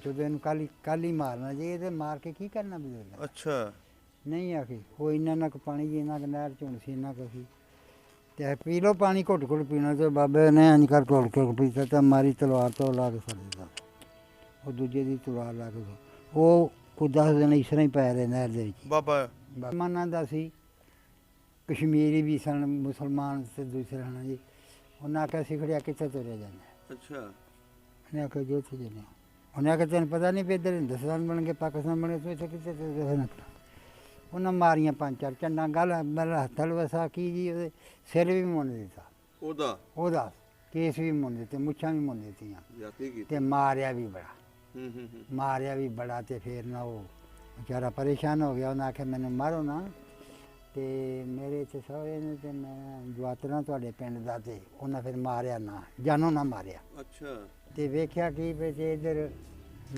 ਚੋਦ ਇਹਨੂੰ ਕੱਲ ਹੀ ਮਾਰਨਾ ਜੇ ਇਹਦੇ ਮਾਰ ਕੇ ਕੀ ਕਰਨਾ ਬਜ਼ੁਰਗ। ਅੱਛਾ ਨਹੀਂ ਆਖੀ ਉਹ ਇੰਨਾ ਨਾ ਕੁ ਪਾਣੀ ਜੀ ਇੰਨਾ ਕੁ ਨਹਿਰ ਝੁੰਡ ਸੀ ਇੰਨਾ ਕੁ ਸੀ ਤੇ ਪੀ ਲਓ ਪਾਣੀ ਘੁੱਟ ਘੁੱਟ ਪੀਣਾ ਤੇ ਬਾਬੇ ਨੇ ਇੰਝ ਕਰ ਘੁੱਟ ਘੁੱਟ ਪੀਤਾ ਤਾਂ ਮਾਰੀ ਤਲਵਾਰ ਤੋਂ ਲਾ ਕੇ ਫੜ ਦਿੱਤਾ। ਉਹ ਦੂਜੇ ਦੀ ਤਲਵਾਰ ਲਾ ਕੇ ਉਹ 10 ਦਿਨ ਇਸ ਤਰ੍ਹਾਂ ਹੀ ਪੈ ਰਹੇ ਨਹਿਰ ਦੇ ਵਿੱਚ। ਬਾਬਾ ਮੁਸਲਮਾਨਾਂ ਦਾ ਸੀ, ਕਸ਼ਮੀਰੀ ਵੀ ਸਨ ਮੁਸਲਮਾਨ ਤੇ ਦੂਸਰੇ ਹਨ ਜੀ। ਉਹਨਾਂ ਆਖਿਆ ਸਿਖੜਿਆ ਕਿੱਥੇ ਤੁਰਿਆ ਜਾਂਦਾ। ਅੱਛਾ ਉਹਨੇ ਆਖਿਆ ਜੋ ਉੱਥੇ ਜਾਂਦੇ ਉਹਨੇ ਆਖਿਆ ਤੈਨੂੰ ਪਤਾ ਨਹੀਂ ਵੀ ਇੱਧਰ ਹਿੰਦੁਸਤਾਨ ਬਣ ਕੇ ਪਾਕਿਸਤਾਨ ਬਣੇ ਤੂੰ ਇੱਥੇ ਕਿੱਥੇ ਤੁਰਿਆ। ਉਹਨਾਂ ਮਾਰੀਆਂ 5-4 ਚੰਡਾ ਗੱਲ ਮੇਰਾ ਹੱਥਲ ਵਸਾ ਕੀ ਜੀ ਉਹਦੇ ਸਿਰ ਵੀ ਮੁੰਨ ਦਿੱਤਾ ਉਹਦਾ ਕੇਸ ਵੀ ਮੁੰਨ ਦਿੱਤੇ ਮੁੱਛਾਂ ਵੀ ਮੁੰਨ ਦਿੱਤੀਆਂ ਤੇ ਮਾਰਿਆ ਵੀ ਬੜਾ ਤੇ ਫਿਰ ਨਾ ਉਹ ਵਿਚਾਰਾ ਪਰੇਸ਼ਾਨ ਹੋ ਗਿਆ। ਉਹਨੇ ਆਖਿਆ ਮੈਨੂੰ ਮਾਰੋ ਨਾ ਤੇ ਮੇਰੇ ਇੱਥੇ ਸਹੁਰੇ ਨੇ ਤੇ ਮੈਂ ਜਵਾਤਰਾ ਤੁਹਾਡੇ ਪਿੰਡ ਦਾ ਤੇ ਉਹਨਾਂ ਫਿਰ ਮਾਰਿਆ ਨਾ ਜਾਨੋਂ ਨਾ ਮਾਰਿਆ। ਅੱਛਾ ਤੇ ਵੇਖਿਆ ਕਿ ਵਿੱਚ ਇੱਧਰ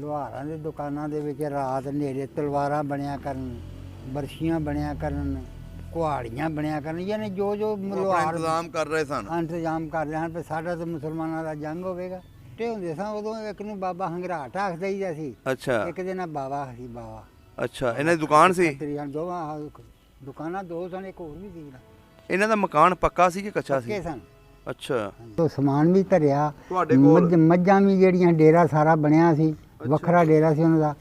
ਲੁਹਾਰਾਂ ਦੇ ਦੁਕਾਨਾਂ ਦੇ ਵਿੱਚ ਰਾਤ ਹਨੇਰੇ ਤਲਵਾਰਾਂ ਬਣਿਆ ਕਰਨ, ਬਰਸ਼ੀਆਂ ਬਣਿਆ ਕਰਨ, ਕੁਹਾੜੀਆਂ ਬਣਿਆ ਕਰਨ, ਯਾਨੀ ਜੋ ਲੁਹਾਰ ਇੰਤਜ਼ਾਮ ਕਰ ਰਹੇ ਸਨ ਇੰਤਜ਼ਾਮ ਕਰ ਰਹੇ ਹਨ ਵੀ ਸਾਡਾ ਤਾਂ ਮੁਸਲਮਾਨਾਂ ਦਾ ਜੰਗ ਹੋਵੇਗਾ। ਤੇ ਹੁੰਦੇ ਸਾਂ ਉਦੋਂ ਇੱਕ ਨੂੰ ਬਾਬਾ ਹੰਗਰਾਟ ਆਖ ਦਈਦਾ ਸੀ। ਅੱਛਾ ਇੱਕ ਦੇ ਨਾਲ ਬਾਵਾ ਸੀ ਬਾਵਾ। ਅੱਛਾ ਇਹਨਾਂ ਦੀ ਦੁਕਾਨ ਸੀ। ਦੋਵਾਂ ਦੁਕਾਨਾਂ ਦੋ ਸਨ, ਇੱਕ ਹੋਰ ਵੀ ਸੀ। ਇਹਨਾਂ ਦਾ ਮਕਾਨ ਪੱਕਾ ਸੀ ਕਿ ਕੱਚਾ ਸੀ? ਸਨ। ਅੱਛਾ ਤੋ ਸਮਾਨ ਵੀ ਧਰਿਆ, ਤੁਹਾਡੇ ਕੋਲ ਮੱਝਾਂ ਵੀ ਜਿਹੜੀਆਂ ਡੇਰਾ ਸਾਰਾ ਬਣਿਆ ਸੀ, ਵੱਖਰਾ ਡੇਰਾ ਸੀ ਉਹਨਾਂ ਦਾ।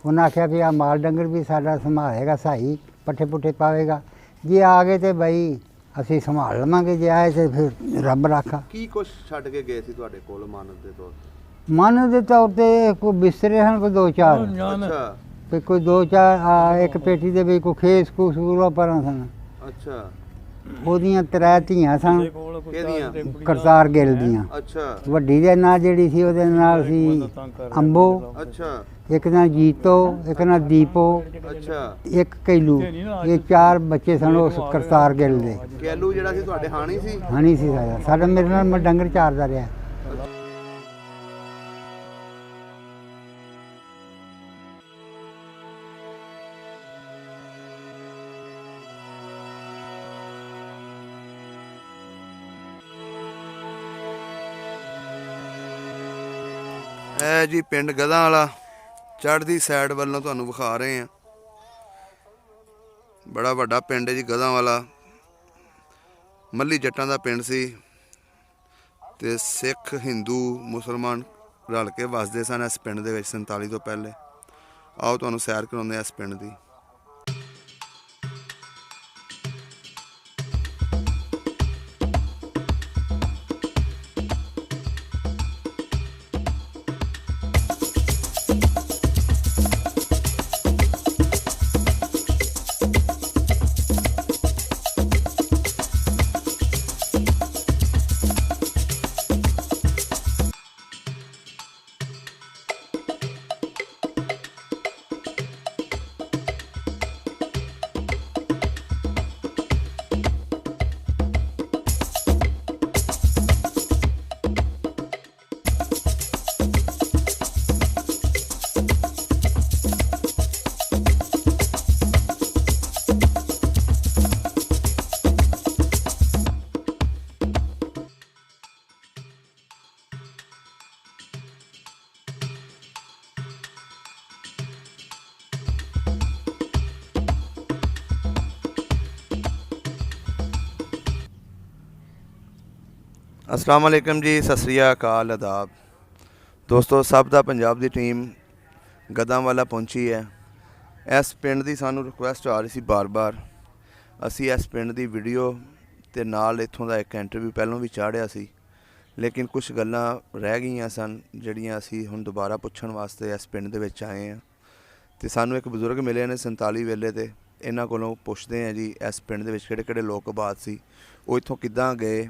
ਉਹਨਾਂ ਆਖਿਆ ਵੀ ਆਹ ਮਾਲ ਡੰਗਰ ਵੀ ਸਾਡਾ ਸੰਭਾਲੇਗਾ, ਸਹੀ ਪੱਠੇ ਪੁੱਠੇ ਪਾਵੇਗਾ। ਜੇ ਆ ਗਏ ਤੇ ਬਈ ਅਸੀਂ ਸੰਭਾਲ ਲਵਾਂਗੇ, ਜੇ ਆਏ ਤੇ ਫਿਰ ਰੱਬ ਰਾਖਾ। ਕੀ ਕੁਛ ਛੱਡ ਕੇ ਗਏ ਸੀ ਤੁਹਾਡੇ ਕੋਲ ਮਾਨਤ ਦੇ ਤੌਰ ਤੇ? ਮਨ ਦੇ ਤੌਰ ਤੇ ਕੋਈ ਬਿਸਤਰੇ ਹਨ, ਕੋਈ 2-4 ਅੱਛਾ ਤੇ ਕੋਈ 2-4 ਇੱਕ ਪੇਟੀ ਦੇ ਵਿੱਚ ਕੋਈ ਖੇਸ ਕੂਸੂਰਾ ਪਰਾਂ ਸਨ। ਅੱਛਾ ਉਹਦੀਆਂ 3 ਧੀਆਂ ਸਨ। ਕਿਹਦੀਆਂ? ਕਰਤਾਰ ਗਿੱਲ ਦੀਆਂ। ਅੱਛਾ ਵੱਡੀ ਦੇ ਨਾਂ ਜਿਹੜੀ ਸੀ ਉਹਦੇ ਨਾਲ ਸੀ ਅੰਬੋ, ਅੱਛਾ ਇੱਕ ਨਾਲ ਜੀਤੋ, ਇੱਕ ਨਾਲ ਦੀਪੋ, ਅੱਛਾ ਇੱਕ ਕੈਲੂ। ਇਹ 4 ਬੱਚੇ ਸਨ ਉਸ ਕਰਤਾਰ ਗਿੱਲ ਦੇ। ਕੈਲੂ ਜਿਹੜਾ ਸੀ ਤੁਹਾਡੇ ਹਾਣੀ ਸੀ? ਹਾਣੀ ਸੀ ਸਾਡਾ ਮੇਰੇ ਨਾਲ ਮੈਂ ਡੰਗਰ ਚਾਰਦਾ ਰਿਹਾ। ਇਹ ਜੀ ਪਿੰਡ ਗਧਾਂ ਵਾਲਾ ਚੜ੍ਹਦੀ ਸਾਈਡ ਵੱਲੋਂ ਤੁਹਾਨੂੰ ਵਿਖਾ ਰਹੇ ਆ। ਬੜਾ ਵੱਡਾ ਪਿੰਡ ਹੈ ਜੀ ਗਧਾਂ ਵਾਲਾ। ਮੱਲੀ ਜੱਟਾਂ ਦਾ ਪਿੰਡ ਸੀ ਤੇ ਸਿੱਖ ਹਿੰਦੂ ਮੁਸਲਮਾਨ ਰਲ ਕੇ ਵਸਦੇ ਸਨ ਇਸ ਪਿੰਡ ਦੇ ਵਿੱਚ 47 ਤੋਂ ਪਹਿਲੇ। ਆਓ ਤੁਹਾਨੂੰ ਸੈਰ ਕਰਾਉਂਦੇ ਆ ਇਸ ਪਿੰਡ ਦੀ। अस्सलाम वालेकुम जी, सत श्री अकाल, आदाब दोस्तों। सब ਦਾ ਪੰਜਾਬ ਦੀ ਟੀਮ ਗਧਾਂ ਵਾਲਾ ਪਹੁੰਚੀ ਹੈ। ਇਸ ਪਿੰਡ ਦੀ ਸਾਨੂੰ ਰਿਕੁਐਸਟ ਆ ਰਹੀ ਸੀ ਬਾਰ-ਬਾਰ। ਅਸੀਂ ਇਸ ਪਿੰਡ ਦੀ ਵੀਡੀਓ ਤੇ ਨਾਲ ਇੱਥੋਂ ਦਾ ਇੱਕ ਇੰਟਰਵਿਊ ਪਹਿਲਾਂ ਵੀ ਚਾੜਿਆ ਸੀ, ਲੇਕਿਨ ਕੁਝ ਗੱਲਾਂ ਰਹਿ ਗਈਆਂ ਸਨ ਜਿਹੜੀਆਂ ਅਸੀਂ ਹੁਣ ਦੁਬਾਰਾ ਪੁੱਛਣ ਵਾਸਤੇ ਇਸ ਪਿੰਡ ਦੇ ਵਿੱਚ ਆਏ ਹਾਂ। ਤੇ ਸਾਨੂੰ ਇੱਕ ਬਜ਼ੁਰਗ ਮਿਲੇ ਨੇ 47 ਵੇਲੇ ਤੇ ਇਹਨਾਂ ਕੋਲੋਂ ਪੁੱਛਦੇ ਹਾਂ ਜੀ ਇਸ ਪਿੰਡ ਦੇ ਵਿੱਚ ਕਿਹੜੇ-ਕਿਹੜੇ ਲੋਕ ਆਬਾਦ ਸੀ, ਉਹ ਇੱਥੋਂ ਕਿੱਦਾਂ ਗਏ,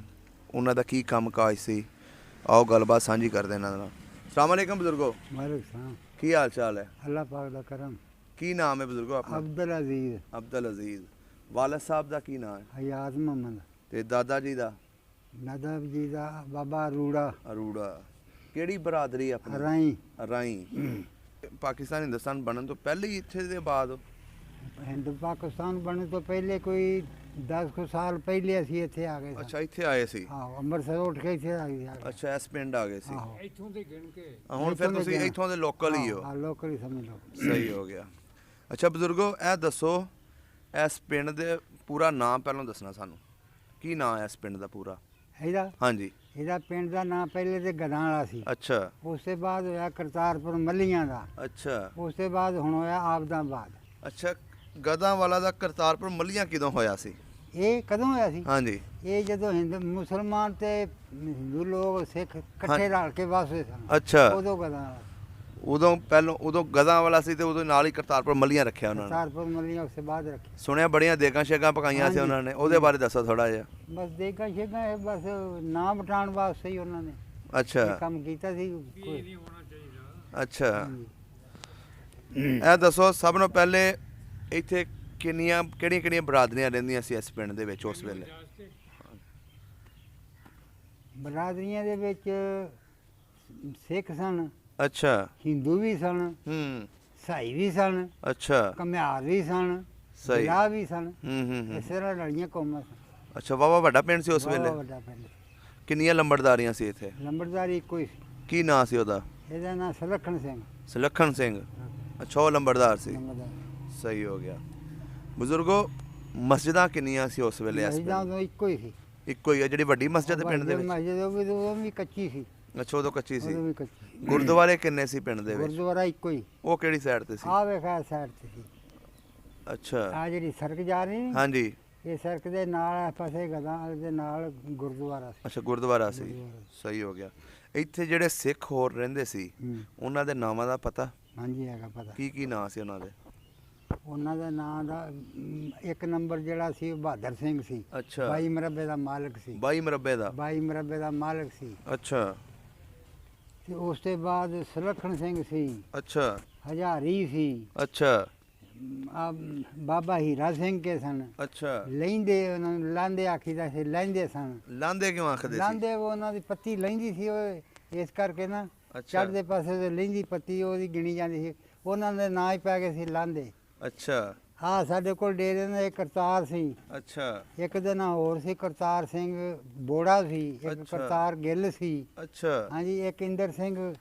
ਉਹਨਾਂ ਦਾ ਕੀ ਕੰਮ ਕਾਜ ਸੀ। ਆਓ ਗੱਲਬਾਤ ਸਾਂਝੀ ਕਰਦੇ ਇਹਨਾਂ ਨਾਲ। अस्सलाम वालेकुम बुजुर्गो, की हाल चाल है? अल्लाह पाक दा करम। की नाम है बुजुर्गो अपना? अब्दुल अजीज। अब्दुल अजीज। वालिद साहब दा की नाम है? हयात मोहम्मद। ते दादा जी दा? दादा जी दा बाबा अरूड़ा। अरूड़ा। केड़ी बरादरी अपनी? राई। राई। पाकिस्तान हिंदुस्तान बनने तो पहले ही इत्थे दे बाद? हिंदू पाकिस्तान बनने तो पहले कोई 10 ਕੁ ਸਾਲ ਪਹਿਲੇ ਅਸੀਂ ਇੱਥੇ ਆ ਗਏ ਸਾਂ। ਅੱਛਾ ਇੱਥੇ ਆਏ ਸੀ। ਆਹੋ ਅੰਮ੍ਰਿਤਸਰ ਉੱਠ ਕੇ ਇੱਥੇ ਆ ਗਏ। ਅੱਛਾ ਇਸ ਪਿੰਡ ਆ ਗਏ ਸੀ। ਆਹੋ ਇੱਥੋਂ ਦੇ ਗਿਣ ਕੇ ਹੁਣ ਫਿਰ ਤੁਸੀਂ ਇੱਥੋਂ ਦੇ ਲੋਕਲ ਹੀ ਹੋ। ਹਾਂ ਲੋਕਲ ਹੀ ਸਮਝ ਲਓ। ਸਹੀ ਹੋ ਗਿਆ। ਅੱਛਾ ਬਜ਼ੁਰਗੋ ਇਹ ਦੱਸੋ ਇਸ ਪਿੰਡ ਦੇ ਪੂਰਾ ਨਾਮ ਪਹਿਲਾਂ ਦੱਸਣਾ ਸਾਨੂੰ, ਕੀ ਨਾਮ ਹੈ ਇਸ ਪਿੰਡ ਦਾ ਪੂਰਾ? ਇਹਦਾ ਹਾਂਜੀ। ਇਹਦਾ ਪਿੰਡ ਦਾ ਨਾਂ ਪਹਿਲੇ ਤੇ ਗਦਾਂ ਵਾਲਾ ਸੀ। ਅੱਛਾ ਉਸ ਤੋਂ ਬਾਅਦ ਹੋਇਆ ਕਰਤਾਰਪੁਰ ਮੱਲੀਆਂ ਦਾ। ਅੱਛਾ ਉਸ ਤੋਂ ਬਾਅਦ ਹੁਣ ਹੋਇਆ ਆਬਦਾਬਾਦ। ਅੱਛਾ ਗਦਾਂ ਵਾਲਾ ਦਾ ਕਰਤਾਰਪੁਰ ਮੱਲੀਆਂ ਕਿਦੋਂ ਹੋਇਆ ਸੀ? ਇਹ ਕਦੋਂ ਹੋਇਆ ਸੀ? ਹਾਂਜੀ ਇਹ ਜਦੋਂ ਹਿੰਦੂ ਮੁਸਲਮਾਨ ਤੇ ਹਿੰਦੂ ਲੋਕ ਸਿੱਖ ਇਕੱਠੇ ਰਲ ਕੇ ਵਸਦੇ ਸਨ, ਅੱਛਾ ਉਦੋਂ ਗਦਾਂ ਵਾਲਾ। ਉਦੋਂ ਗਦਾਂ ਵਾਲਾ ਸੀ ਤੇ ਉਦੋਂ ਨਾਲ ਹੀ ਕਰਤਾਰਪੁਰ ਮੱਲੀਆਂ ਰੱਖਿਆ ਉਹਨਾਂ ਨੇ। ਕਰਤਾਰਪੁਰ ਮੱਲੀਆਂ ਉਸ ਤੋਂ ਬਾਅਦ ਰੱਖੀ। ਸੁਣਿਆ ਬੜੀਆਂ ਦੇਗਾਂ ਸ਼ੇਗਾਂ ਪਕਾਈਆਂ ਸੀ ਹਾਂਜੀ। ਉਹਨਾਂ ਨੇ, ਉਹਦੇ ਬਾਰੇ ਦੱਸੋ ਥੋੜਾ ਜਿਹਾ। ਬਸ ਦੇਖਾਂ ਸ਼ੇਖਾਂ ਇਹ ਬਸ ਨਾਂ ਵਟਾਉਣ ਵਾਸਤੇ ਹੀ ਉਹਨਾਂ ਨੇ ਅੱਛਾ ਇਹ ਕੰਮ ਕੀਤਾ ਸੀ। ਇਹ ਨਹੀਂ ਹੋਣਾ ਚਾਹੀਦਾ। ਅੱਛਾ ਹਾਂਜੀ। ਇਹ ਦੱਸੋ ਸਭ ਤੋਂ ਪਹਿਲੇ ਇੱਥੇ ਕਿਹੜੀਆਂ ਬਰਾਦਰੀਆਂ ਰਹਿੰਦੀਆਂ ਸੀ ਇਸ ਪਿੰਡ ਦੇ ਵਿੱਚ ਉਸ ਵੇਲੇ? ਬਰਾਦਰੀਆਂ ਦੇ ਵਿੱਚ ਸਿੱਖ ਸਨ, ਅੱਛਾ ਹਿੰਦੂ ਵੀ ਸਨ, ਹੂੰ ਸਾਈ ਵੀ ਸਨ, ਅੱਛਾ ਘਮਿਆਰ ਵੀ ਸਨ, ਸਹੀ। ਬਿਲਾ ਵੀ ਸਨ। ਹੂੰ ਇਸ ਤਰ੍ਹਾਂ ਲੜੀਆਂ ਕੌਮਾਂ ਸਨ। ਅੱਛਾ ਵਾਵਾ ਵੱਡਾ ਪਿੰਡ ਸੀ ਉਸ ਬਹੁਤ ਵੇਲੇ? ਵੱਡਾ ਪਿੰਡ। ਕਿੰਨੀਆਂ ਲੰਬੜਦਾਰੀਆਂ ਸੀ ਇੱਥੇ? ਲੰਬੜਦਾਰੀ ਇੱਕੋ ਹੀ ਸੀ। ਕੀ ਨਾਂ ਸੀ ਉਹਦਾ? ਇਹਦਾ ਨਾਂ ਸੁਲੱਖਣ ਸਿੰਘ। ਸੁਲੱਖਣ ਸਿੰਘ। ਅੱਛਾ ਉਹ ਲੰਬੜਦਾਰ ਸੀ। ਲੰਬੜਦਾਰ। ਸਹੀ ਹੋ ਗਿਆ। ਬਜ਼ੁਰਗੋ ਮਸਜਿਦਾਂ ਕਿੰਨੀਆਂ ਸੀ ਉਸ ਵੇਲੇ ਇਸ ਮਸਜਿਦਾਂ ਪਿੰਡ? ਉਦੋਂ ਇੱਕੋ ਹੀ ਸੀ। ਇੱਕੋ ਹੀ ਹੈ ਜਿਹੜੀ ਵੱਡੀ ਮਸਜਿਦ ਪਿੰਡ ਦੇ ਵਿੱਚ? ਮਸਜਿਦ ਉਹ ਵੀ ਕੱਚੀ ਸੀ। ਅੱਛਾ ਉਦੋਂ ਕੱਚੀ ਸੀ। ਉਦੋਂ ਵੀ ਕੱਚੀ। ਗੁਰਦੁਆਰੇ ਕਿੰਨੇ ਸੀ ਪਿੰਡ ਦੇ ਵਿੱਚ? ਗੁਰਦੁਆਰਾ ਇੱਕੋ ਹੀ। ਉਹ ਕਿਹੜੀ ਸਾਈਡ ਤੇ ਸੀ? ਆ ਵੇਖਾ ਸਾਈਡ ਤੇ ਸੀ। ਅੱਛਾ ਆ ਜਿਹੜੀ ਸੜਕ ਜਾ ਰਹੀ ਨੀ, ਹਾਂਜੀ। ਇਹ ਸੜਕ ਦੇ ਨਾਲ ਇਸ ਪਾਸੇ ਗਦਾਂ ਵਾਲੇ ਦੇ ਨਾਲ ਗੁਰਦੁਆਰਾ ਸੀ। ਅੱਛਾ ਗੁਰਦੁਆਰਾ ਸੀ। ਗੁਰਦੁਆਰਾ। ਸਹੀ ਹੋ ਗਿਆ। ਇੱਥੇ ਜਿਹੜੇ ਸਿੱਖ ਹੋਰ ਰਹਿੰਦੇ ਸੀ ਹੂੰ। ਉਹਨਾਂ ਦੇ ਨਾਵਾਂ ਦਾ ਪਤਾ? ਹਾਂਜੀ ਹੈਗਾ ਪਤਾ। ਕੀ ਨਾਂ ਸੀ ਉਹਨਾਂ ਦੇ? ਉਹਨਾਂ ਦਾ ਨਾਂ ਦਾ ਇੱਕ ਨੰਬਰ ਜਿਹੜਾ ਸੀ ਉਹ ਬਹਾਦਰ ਸਿੰਘ ਸੀ। ਅੱਛਾ 22 ਮਰਬੇ ਦਾ ਮਾਲਕ ਸੀ। 22 ਮਰਬੇ ਦਾ? 22 ਮਰਬੇ ਦਾ ਮਾਲਕ ਸੀ। ਅੱਛਾ ਤੇ ਉਸ ਤੋਂ ਬਾਅਦ ਸੁਲੱਖਣ ਸਿੰਘ ਸੀ, ਅੱਛਾ ਹਜ਼ਾਰੀ ਸੀ, ਅੱਛਾ ਆ ਬਾਬਾ ਹੀਰਾ ਸਿੰਘ ਕੇ ਸਨ। ਅੱਛਾ ਲੈਂਦੇ ਉਹਨਾਂ ਨੂੰ ਲਾਂਦੇ ਆਖੀਦਾ ਸੀ, ਲੈਂਦੇ ਸਨ। ਲਾਂਦੇ ਕਿਉਂ ਆਖਦੇ ਸੀ? ਲਾਂਦੇ ਉਹ ਉਹਨਾਂ ਦੀ ਪੱਤੀ ਲੈਂਦੀ ਸੀ ਉਹ, ਇਸ ਕਰਕੇ ਨਾ ਅੱਛਾ ਚੜ੍ਹਦੇ ਪਾਸੇ ਤੇ ਲੈਂਦੀ ਪੱਤੀ ਉਹਦੀ ਗਿਣੀ ਜਾਂਦੀ ਸੀ, ਉਹਨਾਂ ਦੇ ਨਾਂ ਹੀ ਪੈ ਗਏ ਸੀ ਲਾਂਦੇ। ਅੱਛਾ ਆ ਸਾਡੇ ਕੋਲ ਡੇਰੇ ਦਾ ਇੱਕ ਕਰਤਾਰ ਸੀ, ਅੱਛਾ ਇੱਕ ਦਾ ਨਾਂ ਹੋਰ ਸੀ ਕਰਤਾਰ ਸਿੰਘ ਬੋੜਾ ਸੀ, ਇੱਕ ਅੱਛਾ। ਕਰਤਾਰ ਗਿੱਲ ਸੀ। ਅੱਛਾ ਹਾਂਜੀ ਇੱਕ ਇੰਦਰ ਸਿੰਘ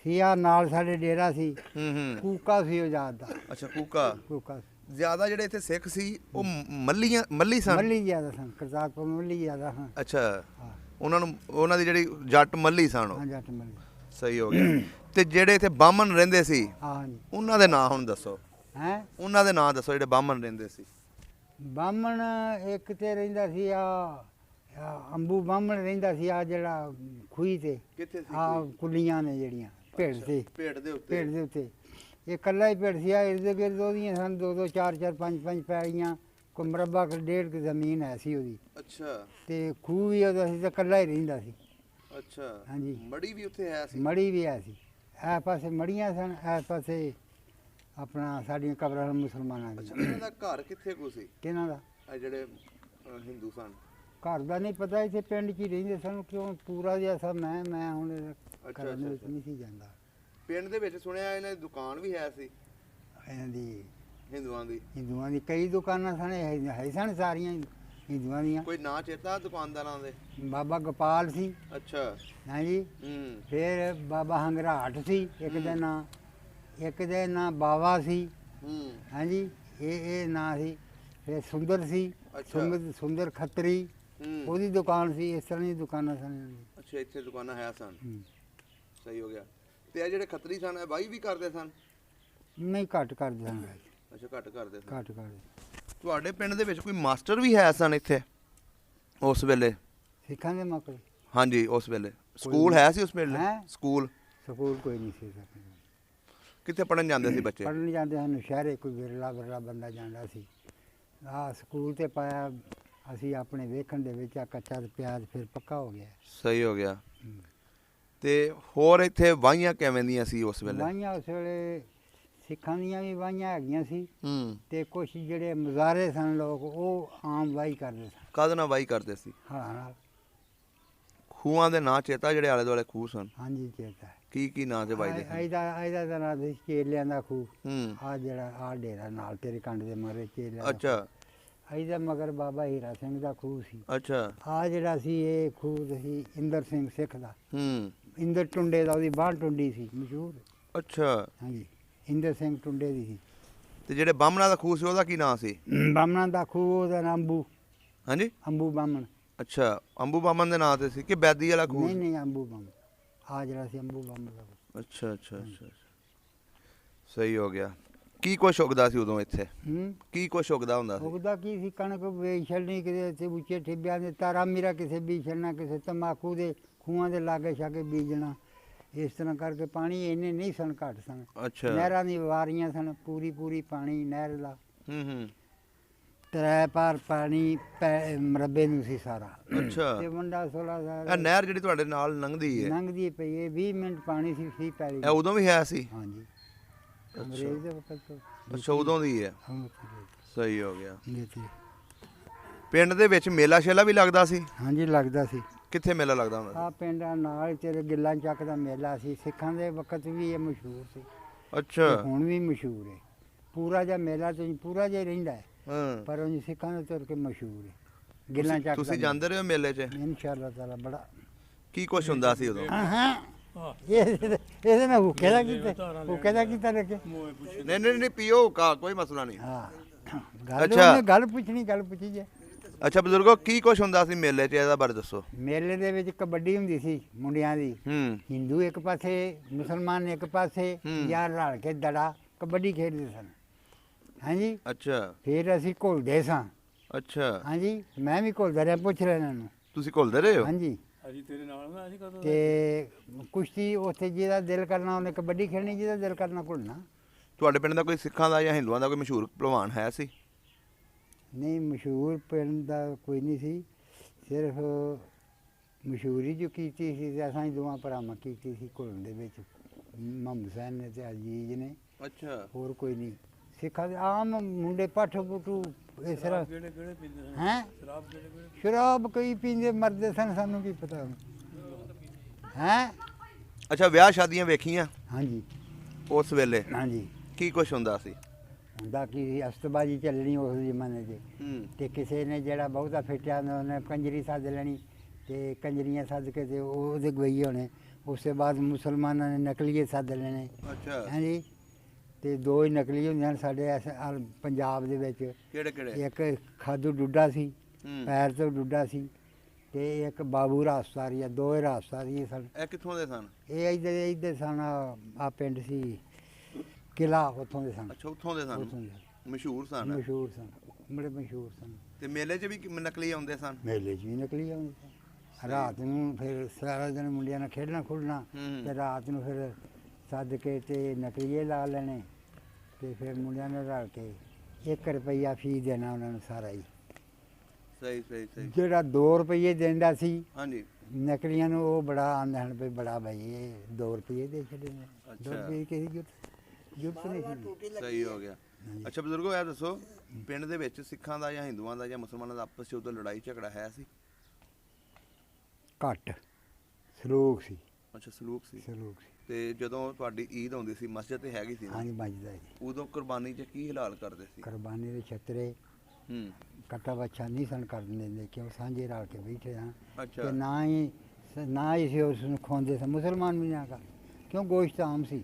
ਸੀ ਆ ਨਾਲ ਸਾਡੇ ਡੇਰਾ ਸੀ। ਹੂੰ ਕੂਕਾ ਸੀ ਉਹ ਜਾਤ ਦਾ। ਅੱਛਾ ਕੂਕਾ। ਕੂਕਾ ਜ਼ਿਆਦਾ ਜਿਹੜੇ ਇੱਥੇ ਸਿੱਖ ਸੀ ਉਹ ਮੱਲੀ ਸਨ? ਮੱਲੀ ਜ਼ਿਆਦਾ ਸਨ, ਕਰਤਾਰਪੁਰ ਮੱਲੀ ਜ਼ਿਆਦਾ ਸਨ। ਅੱਛਾ ਹਾਂ ਉਹਨਾਂ ਦੀ ਜਿਹੜੀ ਜੱਟ ਮੱਲੀ ਸਨ ਉਹ? ਹਾਂ ਜੱਟ ਮੱਲੀ। ਸਹੀ ਹੋ ਗਿਆ। ਤੇ ਜਿਹੜੇ ਇੱਥੇ ਬਾਹਮਣ ਰਹਿੰਦੇ ਸੀ ਹਾਂਜੀ ਉਹਨਾਂ ਦੇ ਨਾਂ ਹੁਣ ਦੱਸੋ। ਹੈ ਉਹਨਾਂ ਦੇ ਨਾਂ ਦੱਸੋ ਜਿਹੜੇ ਬਾਹਮਣ ਰਹਿੰਦੇ ਸੀ। ਬਾਹਮਣ ਇੱਕ ਤੇ ਰਹਿੰਦਾ ਸੀ ਆ ਅੰਬੂ ਬਾਹਮਣ ਰਹਿੰਦਾ ਸੀ ਆ ਜਿਹੜਾ ਖੂਹੀ ਤੇ ਕਿੱਥੇ ਸੀ? ਆ ਕੁੱਲੀਆਂ ਨੇ ਜਿਹੜੀਆਂ ਭੇਡ ਤੇ, ਪੇੜ ਦੇ ਉੱਤੇ? ਭੇਡ ਦੇ ਉੱਤੇ ਇਹ ਇਕੱਲਾ ਹੀ ਭੇਡ ਸੀ। ਆ ਇਰਦ ਗਿਰਦ ਉਹਦੀਆਂ ਸਨ 2-2 4-4 5-5 ਪੈਲੀਆਂ, ਕੋਈ ਮਰਬਾ ਡੇਢ ਕੁ ਜ਼ਮੀਨ ਹੈ ਸੀ ਉਹਦੀ। ਅੱਛਾ ਤੇ ਖੂਹ ਵੀ ਉਹਦਾ ਸੀ ਤੇ ਇਕੱਲਾ ਹੀ ਰਹਿੰਦਾ ਸੀ। ਅੱਛਾ ਹਾਂਜੀ ਮੜੀ ਵੀ ਉੱਥੇ ਹੈ ਸੀ? ਮੜੀ ਵੀ ਹੈ ਸੀ। ਇਸ ਪਾਸੇ ਮੜੀਆਂ ਸਨ, ਇਸ ਪਾਸੇ ਆਪਣਾ ਸਾਡੀਆਂ ਕਬਰਾਂ ਮੁਸਲਮਾਨਾਂ ਅੱਛਾ ਦੀਆਂ। ਇਹਨਾਂ ਦਾ ਘਰ ਕਿੱਥੇ ਕੋ ਸੀ ਕਿਹਨਾਂ ਦਾ ਇਹ ਜਿਹੜੇ ਹਿੰਦੂ ਸਨ? ਘਰ ਦਾ ਨਹੀਂ ਪਤਾ, ਇੱਥੇ ਪਿੰਡ 'ਚ ਹੀ ਰਹਿੰਦੇ ਸਨ। ਕਿਉਂ ਪੂਰਾ ਜਿਹਾ ਸਭ ਮੈਂ ਹੁਣ ਅੱਛਾ, ਘਰਾਂ ਦੇ ਵਿੱਚ ਅੱਛਾ। ਨਹੀਂ ਸੀ ਜਾਂਦਾ। ਪਿੰਡ ਦੇ ਵਿੱਚ ਸੁਣਿਆ ਇਹਨਾਂ ਦੀ ਦੁਕਾਨ ਵੀ ਹੈ ਸੀ ਇਹਨਾਂ ਦੀ ਹਿੰਦੂਆਂ ਦੀ? ਹਿੰਦੂਆਂ ਦੀ ਕਈ ਦੁਕਾਨਾਂ ਸਨ, ਹੈ ਸਨ ਸਾਰੀਆਂ ਹਿੰਦੂਆਂ ਦੀਆਂ। ਕੋਈ ਨਾਂ ਚੇਤਾ ਦੁਕਾਨਦਾਰਾਂ ਦੇ? ਬਾਬਾ ਗੋਪਾਲ ਸੀ। ਅੱਛਾ ਹਾਂਜੀ ਹੂੰ ਫਿਰ ਬਾਬਾ ਹੰਗਰਾਟ ਸੀ ਇੱਕ ਦਾ ਨਾਂ, ਇੱਕ ਦੇ ਨਾਂ ਬਾਵਾ ਸੀ। ਹੂੰ ਹਾਂਜੀ ਇਹ ਨਾਂ ਸੀ। ਫਿਰ ਸੁੰਦਰ ਸੀ, ਅੱਛਾ। ਸੁੰਦਰ ਖੱਤਰੀ, ਹੂੰ ਉਹਦੀ ਦੁਕਾਨ ਸੀ। ਇਸ ਤਰ੍ਹਾਂ ਦੀ ਦੁਕਾਨਾਂ ਸਨ ਇਹਨਾਂ ਦੀਆਂ। ਅੱਛਾ ਇੱਥੇ ਦੁਕਾਨਾਂ ਹੈ ਸਨ। ਹੂੰ। ਸਹੀ ਹੋ ਗਿਆ। ਤੇ ਇਹ ਜਿਹੜੇ ਖੱਤਰੀ ਸਨ ਇਹ ਵਾਹੀ ਵੀ ਕਰਦੇ ਸਨ? ਨਹੀਂ ਘੱਟ ਕਰਦੇ ਸਨ, ਅੱਛਾ ਘੱਟ ਕਰਦੇ ਸਨ। ਘੱਟ ਕਰਦੇ। ਤੁਹਾਡੇ ਪਿੰਡ ਦੇ ਵਿੱਚ ਕੋਈ ਮਾਸਟਰ ਵੀ ਹੈ ਸਨ ਇੱਥੇ ਉਸ ਵੇਲੇ? ਸਿੱਖਾਂ ਦੇ ਮੌਕੇ ਹਾਂਜੀ ਉਸ ਵੇਲੇ ਸਕੂਲ ਹੈ ਸੀ ਉਸ ਵੇਲੇ? ਹੈਂ? ਸਕੂਲ ਸਕੂਲ ਕੋਈ ਨਹੀਂ ਸੀ। ਕਿੱਥੇ ਪੜਨ ਜਾਂਦੇ ਸੀ ਬੱਚੇ? ਪੜ੍ਹਨ ਜਾਂਦੇ ਹਨ ਸ਼ਹਿਰੇ, ਕੋਈ ਵਿਰਲਾ ਬੰਦਾ ਜਾਂਦਾ ਸੀ। ਆ ਸਕੂਲ ਤੇ ਪਾਇਆ ਅਸੀਂ ਆਪਣੇ ਵੇਖਣ ਦੇ ਵਿੱਚ, ਆ ਕੱਚਾ ਤੇ ਪਿਆਜ਼ ਫਿਰ ਪੱਕਾ ਹੋ ਗਿਆ। ਸਹੀ ਹੋ ਗਿਆ। ਤੇ ਹੋਰ ਇੱਥੇ ਵਾਹੀਆਂ ਕਿਵੇਂ ਦੀਆਂ ਸੀ ਉਸ ਵੇਲੇ? ਵਾਹੀਆਂ ਉਸ ਵੇਲੇ ਸਿੱਖਾਂ ਦੀਆਂ ਵੀ ਵਾਹੀਆਂ ਹੈਗੀਆਂ ਸੀ, ਹੂੰ ਤੇ ਕੁਛ ਜਿਹੜੇ ਮੁਜ਼ਾਰੇ ਸਨ ਲੋਕ ਉਹ ਆਮ ਵਾਹੀ ਕਰਦੇ ਸਨ ਕਾਹਦੇ ਨਾਲ ਵਾਹੀ ਕਰਦੇ ਸੀ? ਹਲਾਂ ਨਾਲ। ਖੂਹਾਂ ਦੇ ਨਾਂ ਚੇਤਾ ਜਿਹੜੇ ਆਲੇ ਦੁਆਲੇ ਖੂਹ ਸਨ? ਹਾਂਜੀ ਚੇਤਾ ਹੈ। ਕੀ ਨਾਂ ਤੇ ਵਾਹੀਦੇ ਸਨ? ਇਹਦਾ ਤਾਂ ਨਾਂ ਸੀ ਚੇਲਿਆਂ ਦਾ ਖੂਹ। ਹੂੰ ਆ ਜਿਹੜਾ ਆ ਡੇਰਾ ਨਾਲ ਤੇਰੇ ਕੰਡ ਦੇ ਮਾਰੇ ਚੇਲਿਆਂ ਦਾ ਅੱਛਾ ਖੂਹ। ਅਸੀਂ ਤਾਂ ਮਗਰ ਬਾਬਾ ਹੀਰਾ ਸਿੰਘ ਦਾ ਖੂਹ ਸੀ। ਅੱਛਾ। ਆ ਜਿਹੜਾ ਸੀ ਇਹ ਖੂਹ ਸੀ ਇੰਦਰ ਸਿੰਘ ਸਿੱਖ ਦਾ। ਹੂੰ। ਇੰਦਰ ਟੁੰਡੇ ਦਾ, ਉਹਦੀ ਬਾਂਹ ਟੁੰਡੀ ਸੀ ਮਸ਼ਹੂਰ। ਅੱਛਾ। ਹਾਂਜੀ, ਇੰਦਰ ਸਿੰਘ ਟੁੰਡੇ ਦੀ ਸੀ। ਤੇ ਜਿਹੜੇ ਬਾਹਮਣਾ ਦਾ ਖੂਹ ਸੀ ਉਹਦਾ ਕੀ ਨਾਂ ਸੀ? ਬਾਹਮਣਾ ਦਾ ਖੂਹ ਉਹਦਾ ਨਾਮ ਅੰਬੂ। ਹਾਂਜੀ, ਅੰਬੂ ਬਾਹਮਣ। ਅੱਛਾ, ਅੰਬੂ ਬਾਹਮਣ ਦੇ ਨਾਂ ਤੇ ਸੀ ਕਿ ਬੈਦੀ ਵਾਲਾ ਖੂਹ? ਨਹੀਂ ਨਹੀਂ, ਅੰਬੂ ਬਾਹਮਣ। ਆ ਜਿਹੜਾ ਸੀ ਅੰਬੂ ਬਾਹਮਣ ਦਾ ਖੂਹ। ਅੱਛਾ ਅੱਛਾ ਅੱਛਾ, ਸਹੀ ਹੋ ਗਿਆ। ਕੀ ਕੁਛ ਉਗਦਾ ਸੀ ਉਦੋਂ ਇੱਥੇ? ਕੀ ਕੁਛ ਉਗਦਾ ਹੁੰਦਾ ਸੀ? ਉਗਦਾ ਕੀ ਸੀ? ਕਣਕ ਵੇਚ ਛੱਡਣੀ ਕਿਤੇ ਇੱਥੇ ਉੱਚੇ ਠਿੱਬਿਆਂ ਦੇ, ਤਾਰਾ ਮੀਰਾ ਕਿਸੇ ਬੀਜ ਛੱਡਣਾ, ਕਿਸੇ ਤੰਬਾਕੂ ਦੇ ਖੂਹਾਂ ਦੇ ਲਾਗੇ ਛਾਗੇ ਬੀਜਣਾ। ਇਸ ਤਰ੍ਹਾਂ ਕਰਕੇ ਪਾਣੀ ਇੰਨੇ ਨਹੀਂ ਸਨ, ਘੱਟ ਸਨ। ਅੱਛਾ। ਨਹਿਰਾਂ ਦੀ ਵਾਰੀਆਂ ਸਨ, ਪੂਰੀ ਪਾਣੀ ਨਹਿਰ ਦਾ। ਹੂੰ। ਤਰੇ ਪਾਰ ਪਾਣੀ ਮਰਬੇ ਨੂੰ ਸੀ ਸਾਰਾ। ਅੱਛਾ। ਤੇ ਮੁੰਡਾ 16 ਇਹ ਸਾਲ ਨਹਿਰ ਜਿਹੜੀ ਤੁਹਾਡੇ ਨਾਲ ਲੰਘਦੀ ਹੈ, ਲੰਘਦੀ ਪਈ ਹੈ, 20 ਮਿੰਟ ਪਾਣੀ ਸੀ ਪੈਲੀ। ਇਹ ਉਦੋਂ ਵੀ ਹੈ ਸੀ? ਹਾਂਜੀ, ਅੰਗਰੇਜ਼ ਦੇ ਵਕਤ ਤੋਂ। ਅੱਛਾ, ਉਦੋਂ ਦੀ ਹੈ। ਸਹੀ ਹੋ ਗਿਆ। ਪਿੰਡ ਦੇ ਵਿੱਚ ਮੇਲਾ ਸ਼ੇਲਾ ਵੀ ਲੱਗਦਾ ਸੀ? ਹਾਂਜੀ, ਲੱਗਦਾ ਸੀ। ਕਿੱਥੇ ਮੇਲਾ ਲੱਗਦਾ ਹੁੰਦਾ ਆ ਪਿੰਡਾਂ ਨਾਲ ਤੇਰੇ ਗਿੱਲਾਂ ਚੱਕ ਦਾ ਮੇਲਾ ਸੀ। ਸਿੱਖਾਂ ਦੇ ਵਕਤ ਵੀ ਇਹ ਮਸ਼ਹੂਰ ਸੀ। ਸੀ? ਅੱਛਾ। ਤੇ ਹੁਣ ਵੀ ਮਸ਼ਹੂਰ ਹੈ। ਪੂਰਾ ਜਿਹਾ ਮੇਲਾ ਤੇ ਪੂਰਾ ਜਿਹਾ ਰਹਿੰਦਾ ਹੈ, ਹਾਂ। ਪਰ ਉਹ ਸਿੱਖਾਂ ਦੇ ਤੁਰ ਕੇ ਮਸ਼ਹੂਰ ਹੈ ਗਿੱਲਾਂ ਚੱਕ। ਤੁਸੀਂ ਜਾਂਦੇ ਰਹੇ ਹੋ ਮੇਲੇ 'ਚ? ਇਨਸ਼ਾਅੱਲਾ ਤਾਲਾ ਬੜਾ। ਕੀ ਕੁਛ ਹੁੰਦਾ ਸੀ ਉਦੋਂ? ਹਾਂ, ਇਹਦੇ ਨਾਲ ਹੁੱਕੇ ਦਾ ਕੀਤਾ ਰੱਖੇ। ਨਹੀਂ ਪੀਓ ਕਾ, ਕੋਈ ਮਸਲਾ ਨਹੀਂ। ਹਾਂ, ਅੱਛਾ। ਗੱਲ ਪੁੱਛੀ ਜੇ। ਅੱਛਾ ਬਜ਼ੁਰਗੋ, ਕੀ ਕੁਛ ਹੁੰਦਾ ਸੀ ਮੇਲੇ 'ਚ, ਇਹਦਾ ਬਾਰੇ ਦੱਸੋ। ਮੇਲੇ ਦੇ ਵਿੱਚ ਕਬੱਡੀ ਹੁੰਦੀ ਸੀ ਮੁੰਡਿਆਂ ਦੀ। ਹਿੰਦੂ ਇੱਕ ਪਾਸੇ, ਮੁਸਲਮਾਨ ਇੱਕ ਪਾਸੇ, ਯਾਰ ਰਲ ਕੇ ਦੜਾ ਕਬੱਡੀ ਖੇਡਦੇ ਸਨ। ਹਾਂਜੀ। ਅੱਛਾ। ਫਿਰ ਅਸੀਂ ਘੁਲਦੇ ਸਾਂ। ਅੱਛਾ। ਹਾਂਜੀ, ਮੈਂ ਵੀ ਘੁਲਦਾ ਰਿਹਾ, ਪੁੱਛ ਰਿਹਾ ਇਹਨਾਂ ਨੂੰ। ਤੁਸੀਂ ਘੁਲਦੇ ਰਹੇ ਹੋ? ਹਾਂਜੀ। ਅਸੀਂ ਤੇਰੇ ਨਾਲ ਨਾ, ਅਸੀਂ ਕਦੋਂ ਤੇ ਕੁਸ਼ਤੀ ਉੱਥੇ ਜਿਹਦਾ ਦਿਲ ਕਰਨਾ ਉਹਨੇ ਕਬੱਡੀ ਖੇਡਣੀ, ਜਿਹਦਾ ਦਿਲ ਕਰਨਾ ਘੁਲਣਾ। ਤੁਹਾਡੇ ਪਿੰਡ ਦਾ ਕੋਈ ਸਿੱਖਾਂ ਦਾ ਜਾਂ ਹਿੰਦੂਆਂ ਦਾ ਕੋਈ ਮਸ਼ਹੂਰ ਪਹਿਲਵਾਨ ਹੈ ਸੀ? ਨਹੀਂ, ਮਸ਼ਹੂਰ ਪਿੰਡ ਦਾ ਕੋਈ ਨਹੀਂ ਸੀ। ਸਿਰਫ ਮਸ਼ਹੂਰੀ ਜੋ ਕੀਤੀ ਸੀ ਤੇ ਅਸਾਂ ਹੀ ਦੋਵਾਂ ਭਰਾਵਾਂ ਕੀਤੀ ਸੀ ਘੁਲਣ ਦੇ ਵਿੱਚ, ਮੁਹੰਮਦ ਹੁਸੈਨ ਨੇ ਤੇ ਅਜੀਜ਼ ਨੇ। ਅੱਛਾ। ਹੋਰ ਕੋਈ ਨਹੀਂ। ਸਿੱਖਾਂ ਦੇ ਆਮ ਮੁੰਡੇ ਪੱਠ ਪੁੱਟੂ ਇਸ ਤਰ੍ਹਾਂ। ਕਿਹੜੇ ਪੀਂਦੇ ਸਨ? ਹੈਂ? ਸ਼ਰਾਬ ਕਿਹੜੇ? ਸ਼ਰਾਬ ਕਈ ਪੀਂਦੇ ਮਰਦੇ ਸਨ, ਸਾਨੂੰ ਕੀ ਪਤਾ। ਹੈਂ? ਅੱਛਾ, ਵਿਆਹ ਸ਼ਾਦੀਆਂ ਵੇਖੀਆਂ ਹਾਂਜੀ। ਉਸ ਵੇਲੇ ਹਾਂਜੀ। ਕੀ ਕੁਛ ਹੁੰਦਾ ਸੀ? ਹੁੰਦਾ ਕੀ, ਅਸਤਬਾਜੀ ਚੱਲਣੀ ਉਸ ਜ਼ਮਾਨੇ 'ਚ। ਤੇ ਕਿਸੇ ਨੇ ਜਿਹੜਾ ਬਹੁਤਾ ਫਿੱਟਿਆ ਉਹਨੇ ਕੰਜਰੀ ਸੱਦ ਲੈਣੀ, ਤੇ ਕੰਜਰੀਆਂ ਸੱਦ ਕੇ ਤੇ ਉਹਦੇ ਗਵਈ ਹੋਣੇ। ਉਸ ਤੋਂ ਬਾਅਦ ਮੁਸਲਮਾਨਾਂ ਨੇ ਨਕਲੀਏ ਸੱਦ ਲੈਣੇ। ਅੱਛਾ। ਹਾਂਜੀ। ਤੇ ਦੋ ਹੀ ਨਕਲੀ ਹੁੰਦੇ ਹਨ ਸਾਡੇ ਪੰਜਾਬ ਦੇ ਵਿੱਚ। ਕਿਹੜੇ ਕਿਹੜੇ? ਇੱਕ ਖਾਦੂ ਡੁੱਡਾ ਸੀ, ਪੈਰ ਤੋਂ ਡੁੱਡਾ ਸੀ, ਤੇ ਇੱਕ ਬਾਬੂ ਰਾਸਤਾਰੀ ਆ। ਦੋ ਹੀ ਰਾਸਤਾਰੀ ਸਨ। ਇਹ ਕਿੱਥੋਂ ਦੇ ਸਨ? ਇਹ ਇੱਧਰ ਸਨ, ਆ ਪਿੰਡ ਸੀ ਕਿਲਾ, ਉੱਥੋਂ ਦੇ ਸਨ। ਅੱਛਾ, ਉੱਥੋਂ ਦੇ ਉੱਥੋਂ ਸਨ। ਦੇ ਮਸ਼ਹੂਰ ਸਨ। ਮਸ਼ਹੂਰ ਸਨ, ਬੜੇ ਮਸ਼ਹੂਰ ਸਨ। ਤੇ ਮੇਲੇ 'ਚ ਵੀ ਨਕਲੀ ਆਉਂਦੇ ਸਨ? ਮੇਲੇ 'ਚ ਵੀ ਨਕਲੀ ਆਉਂਦੇ ਸਨ। ਰਾਤ ਨੂੰ ਫਿਰ ਸਾਰਾ ਦਿਨ ਮੁੰਡਿਆਂ ਨਾਲ ਖੇਡਣਾ ਖੁੱਲਣਾ, ਤੇ ਰਾਤ ਨੂੰ ਫਿਰ ਸੱਦ ਕੇ ਤੇ ਨਕਲੀਏ ਲਾ ਲੈਣੇ, ਤੇ ਫਿਰ ਮੁੰਡਿਆਂ ਨੇ ਰਲ ਕੇ 1 ਰੁਪਈਆ ਫੀਸ ਦੇਣਾ ਉਹਨਾਂ ਨੂੰ ਸਾਰਾ ਹੀ। ਸਹੀ ਸਹੀ ਸਹੀ। ਜਿਹੜਾ 2 ਰੁਪਈਏ ਦਿੰਦਾ ਸੀ ਹਾਂਜੀ। ਨਕਲੀਆਂ ਨੂੰ, ਉਹ ਬੜਾ ਆਂਦੇ ਹਨ ਵੀ ਬੜਾ ਭਾਈ ਇਹ 2 ਰੁਪਈਏ ਦੇ ਛੱਡੇ ਨੇ। 2 ਰੁਪਈਏ ਕਿਸੇ ਜ਼ਰੂਰਤ ਨਹੀਂ ਸੀ। ਸਹੀ ਹੋ ਗਿਆ। ਅੱਛਾ ਬਜ਼ੁਰਗੋ, ਇਹ ਦੱਸੋ ਪਿੰਡ ਦੇ ਵਿੱਚ ਸਿੱਖਾਂ ਦਾ ਜਾਂ ਹਿੰਦੂਆਂ ਦਾ ਜਾਂ ਮੁਸਲਮਾਨਾਂ ਦਾ ਆਪਸ 'ਚ ਉਦੋਂ ਲੜਾਈ ਝਗੜਾ ਹੈ ਸੀ? ਘੱਟ ਸਲੂਕ ਸੀ। ਅੱਛਾ, ਸਲੂਕ ਸੀ। ਸਲੂਕ ਸੀ। ਤੇ ਜਦੋਂ ਤੁਹਾਡੀ ਈਦ ਆਉਂਦੀ ਸੀ, ਮਸਜਿਦ ਤੇ ਹੈਗੀ ਸੀ ਨਾ? ਹਾਂਜੀ, ਵੱਜਦਾ ਜੀ। ਉਦੋਂ ਕੁਰਬਾਨੀ 'ਚ ਕੀ ਹਲਾਲ ਕਰਦੇ ਸੀ? ਕੁਰਬਾਨੀ ਦੇ ਛਤਰੇ ਕੱਟਾ ਬੱਚਾ ਨਹੀਂ ਸਨ ਕਰਨ ਦਿੰਦੇ, ਕਿਉਂ ਸਾਂਝੇ ਰਲ ਕੇ ਬੈਠੇ ਹਾਂ। ਅੱਛਾ। ਤੇ ਨਾ ਹੀ ਸੀ ਉਸ ਨੂੰ ਖਵਾਉਂਦੇ ਸਨ, ਮੁਸਲਮਾਨ ਵੀ ਨਾ ਕਰ, ਕਿਉਂ ਗੋਸ਼ਤ ਆਮ ਸੀ।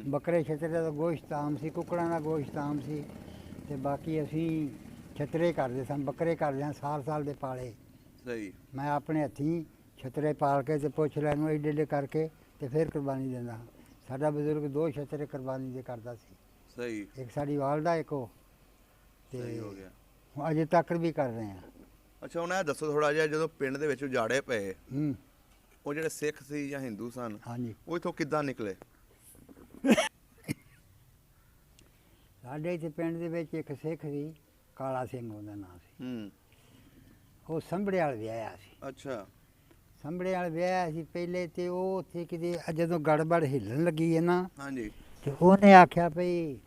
ਬੱਕਰੇ ਛਤਰੇ ਦਾ ਗੋਸ਼ਤ ਆਮ ਸੀ, ਕੁੱਕੜਾਂ ਦਾ ਗੋਸ਼ਤ ਆਮ ਸੀ। ਤੇ ਬਾਕੀ ਅਸੀਂ ਛਤਰੇ ਕਰਦੇ ਸਨ, ਬੱਕਰੇ ਕਰਦੇ ਹਾਂ, ਸਾਲ ਦੇ ਪਾਲੇ। ਸਹੀ। ਮੈਂ ਆਪਣੇ ਹੱਥੀਂ ਛਤਰੇ ਪਾਲ ਕੇ ਤੇ ਪੁੱਛ ਲੈਣ ਨੂੰ ਏਡੇ ਏਡੇ ਕਰਕੇ ਤੇ ਫਿਰ ਕੁਰਬਾਨੀ ਦਿੰਦਾ ਹਾਂ। ਸਾਡਾ ਬਜ਼ੁਰਗ 2 ਛਤਰੇ ਕੁਰਬਾਨੀ ਦੇ ਕਰਦਾ ਸੀ। ਸਹੀ। ਇੱਕ ਸਾਡੀ ਵਾਲਦਾ, ਇੱਕ ਉਹ। ਸਹੀ ਹੋ ਗਿਆ। ਅਜੇ ਤੱਕ ਵੀ ਕਰ ਰਹੇ ਹਾਂ। ਅੱਛਾ, ਹੁਣ ਇਹ ਦੱਸੋ ਥੋੜਾ ਜਿਹਾ, ਜਦੋਂ ਪਿੰਡ ਦੇ ਵਿੱਚ ਉਜਾੜੇ ਪਏ, ਉਹ ਜਿਹੜੇ ਸਿੱਖ ਸੀ ਜਾਂ ਹਿੰਦੂ ਸਨ, ਹਾਂਜੀ, ਉਹ ਇੱਥੋਂ ਕਿੱਦਾਂ ਨਿਕਲੇ? ਸਾਡੇ ਇੱਥੇ ਪਿੰਡ ਦੇ ਵਿੱਚ ਇੱਕ ਸਿੱਖ ਸੀ, ਕਾਲਾ ਸਿੰਘ ਉਹਦਾ ਨਾਂ ਸੀ। ਉਹ ਸੰਭੜੇ ਵਾਲ ਵਿਆਹਿਆ ਸੀ। ਅੱਛਾ। ਸੰਭੜੇ ਵਾਲ ਵਿਆਹਿਆ ਸੀ ਪਹਿਲੇ, ਤੇ ਉਹ ਉੱਥੇ ਕਿਤੇ ਜਦੋਂ ਗੜਬੜ ਹਿੱਲਣ ਲੱਗੀ ਹੈ ਨਾ, ਹਾਂਜੀ, ਤੇ ਉਹਨੇ ਆਖਿਆ ਭਈ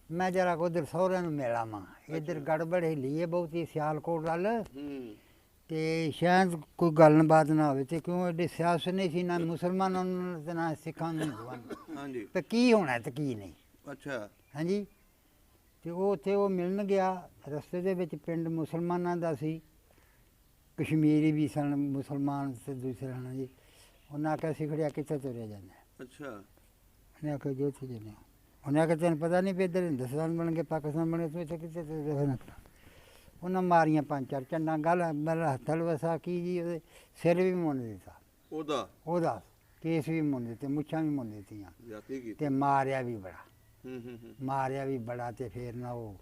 ਮੈਂ ਜਰਾ ਉਧਰ ਸਹੁਰਿਆਂ ਨੂੰ ਮਿਲ ਆਵਾਂ, ਇੱਧਰ ਗੜਬੜ ਹਿੱਲੀ ਹੈ ਬਹੁਤੀ ਸਿਆਲਕੋਟ ਵੱਲ, ਤੇ ਸ਼ਾਇਦ ਕੋਈ ਗੱਲਬਾਤ ਨਾ ਹੋਵੇ। ਤੇ ਕਿਉਂ ਐਡੀ ਸਿਆਸਤ ਨਹੀਂ ਸੀ ਨਾ ਮੁਸਲਮਾਨਾਂ ਨੂੰ ਤੇ ਨਾ ਸਿੱਖਾਂ ਨੂੰ ਹਿੰਦੂਆਂ ਨੂੰ। ਹਾਂਜੀ। ਤੇ ਕੀ ਹੋਣਾ ਤੇ ਕੀ ਨਹੀਂ। ਅੱਛਾ। ਹਾਂਜੀ। ਤੇ ਉਹ ਉੱਥੇ ਉਹ ਮਿਲਣ ਗਿਆ। ਰਸਤੇ ਦੇ ਵਿੱਚ ਪਿੰਡ ਮੁਸਲਮਾਨਾਂ ਦਾ ਸੀ, ਕਸ਼ਮੀਰੀ ਵੀ ਸਨ ਮੁਸਲਮਾਨ ਤੇ ਦੂਸਰੇ ਹਨ ਜੀ। ਉਹਨਾਂ ਆਖਿਆ ਸਿਖੜਿਆ ਕਿੱਥੇ ਤੁਰਿਆ ਜਾਂਦਾ। ਅੱਛਾ। ਉਹਨੇ ਆਖਿਆ ਜੋ ਉੱਥੇ ਜਾਂਦੇ। ਉਹਨੇ ਆਖਿਆ ਤੈਨੂੰ ਪਤਾ ਨਹੀਂ ਵੀ ਇੱਧਰ ਹਿੰਦੁਸਤਾਨ ਬਣ ਕੇ ਪਾਕਿਸਤਾਨ ਬਣੇ, ਤੂੰ ਇੱਥੇ ਕਿੱਥੇ ਤੁਰਿਆ। ਉਹਨਾਂ ਮਾਰੀਆਂ 5-4 ਚੰਡਾਂ, ਗੱਲ ਮੇਰਾ ਹੱਥਲ ਵਸਾ ਕੀ ਜੀ, ਉਹਦੇ ਸਿਰ ਵੀ ਮੁੰਨ ਦਿੱਤਾ, ਉਹਦਾ ਕੇਸ ਵੀ ਮੁੰਨ ਦਿੱਤੇ, ਮੁੱਛਾਂ ਵੀ ਮੁੰਨ ਦਿੱਤੀਆਂ ਤੇ ਮਾਰਿਆ ਵੀ ਬੜਾ। ਮਾਰਿਆ ਵੀ ਬੜਾ ਤੇ ਫਿਰ ਨਾ ਉਹ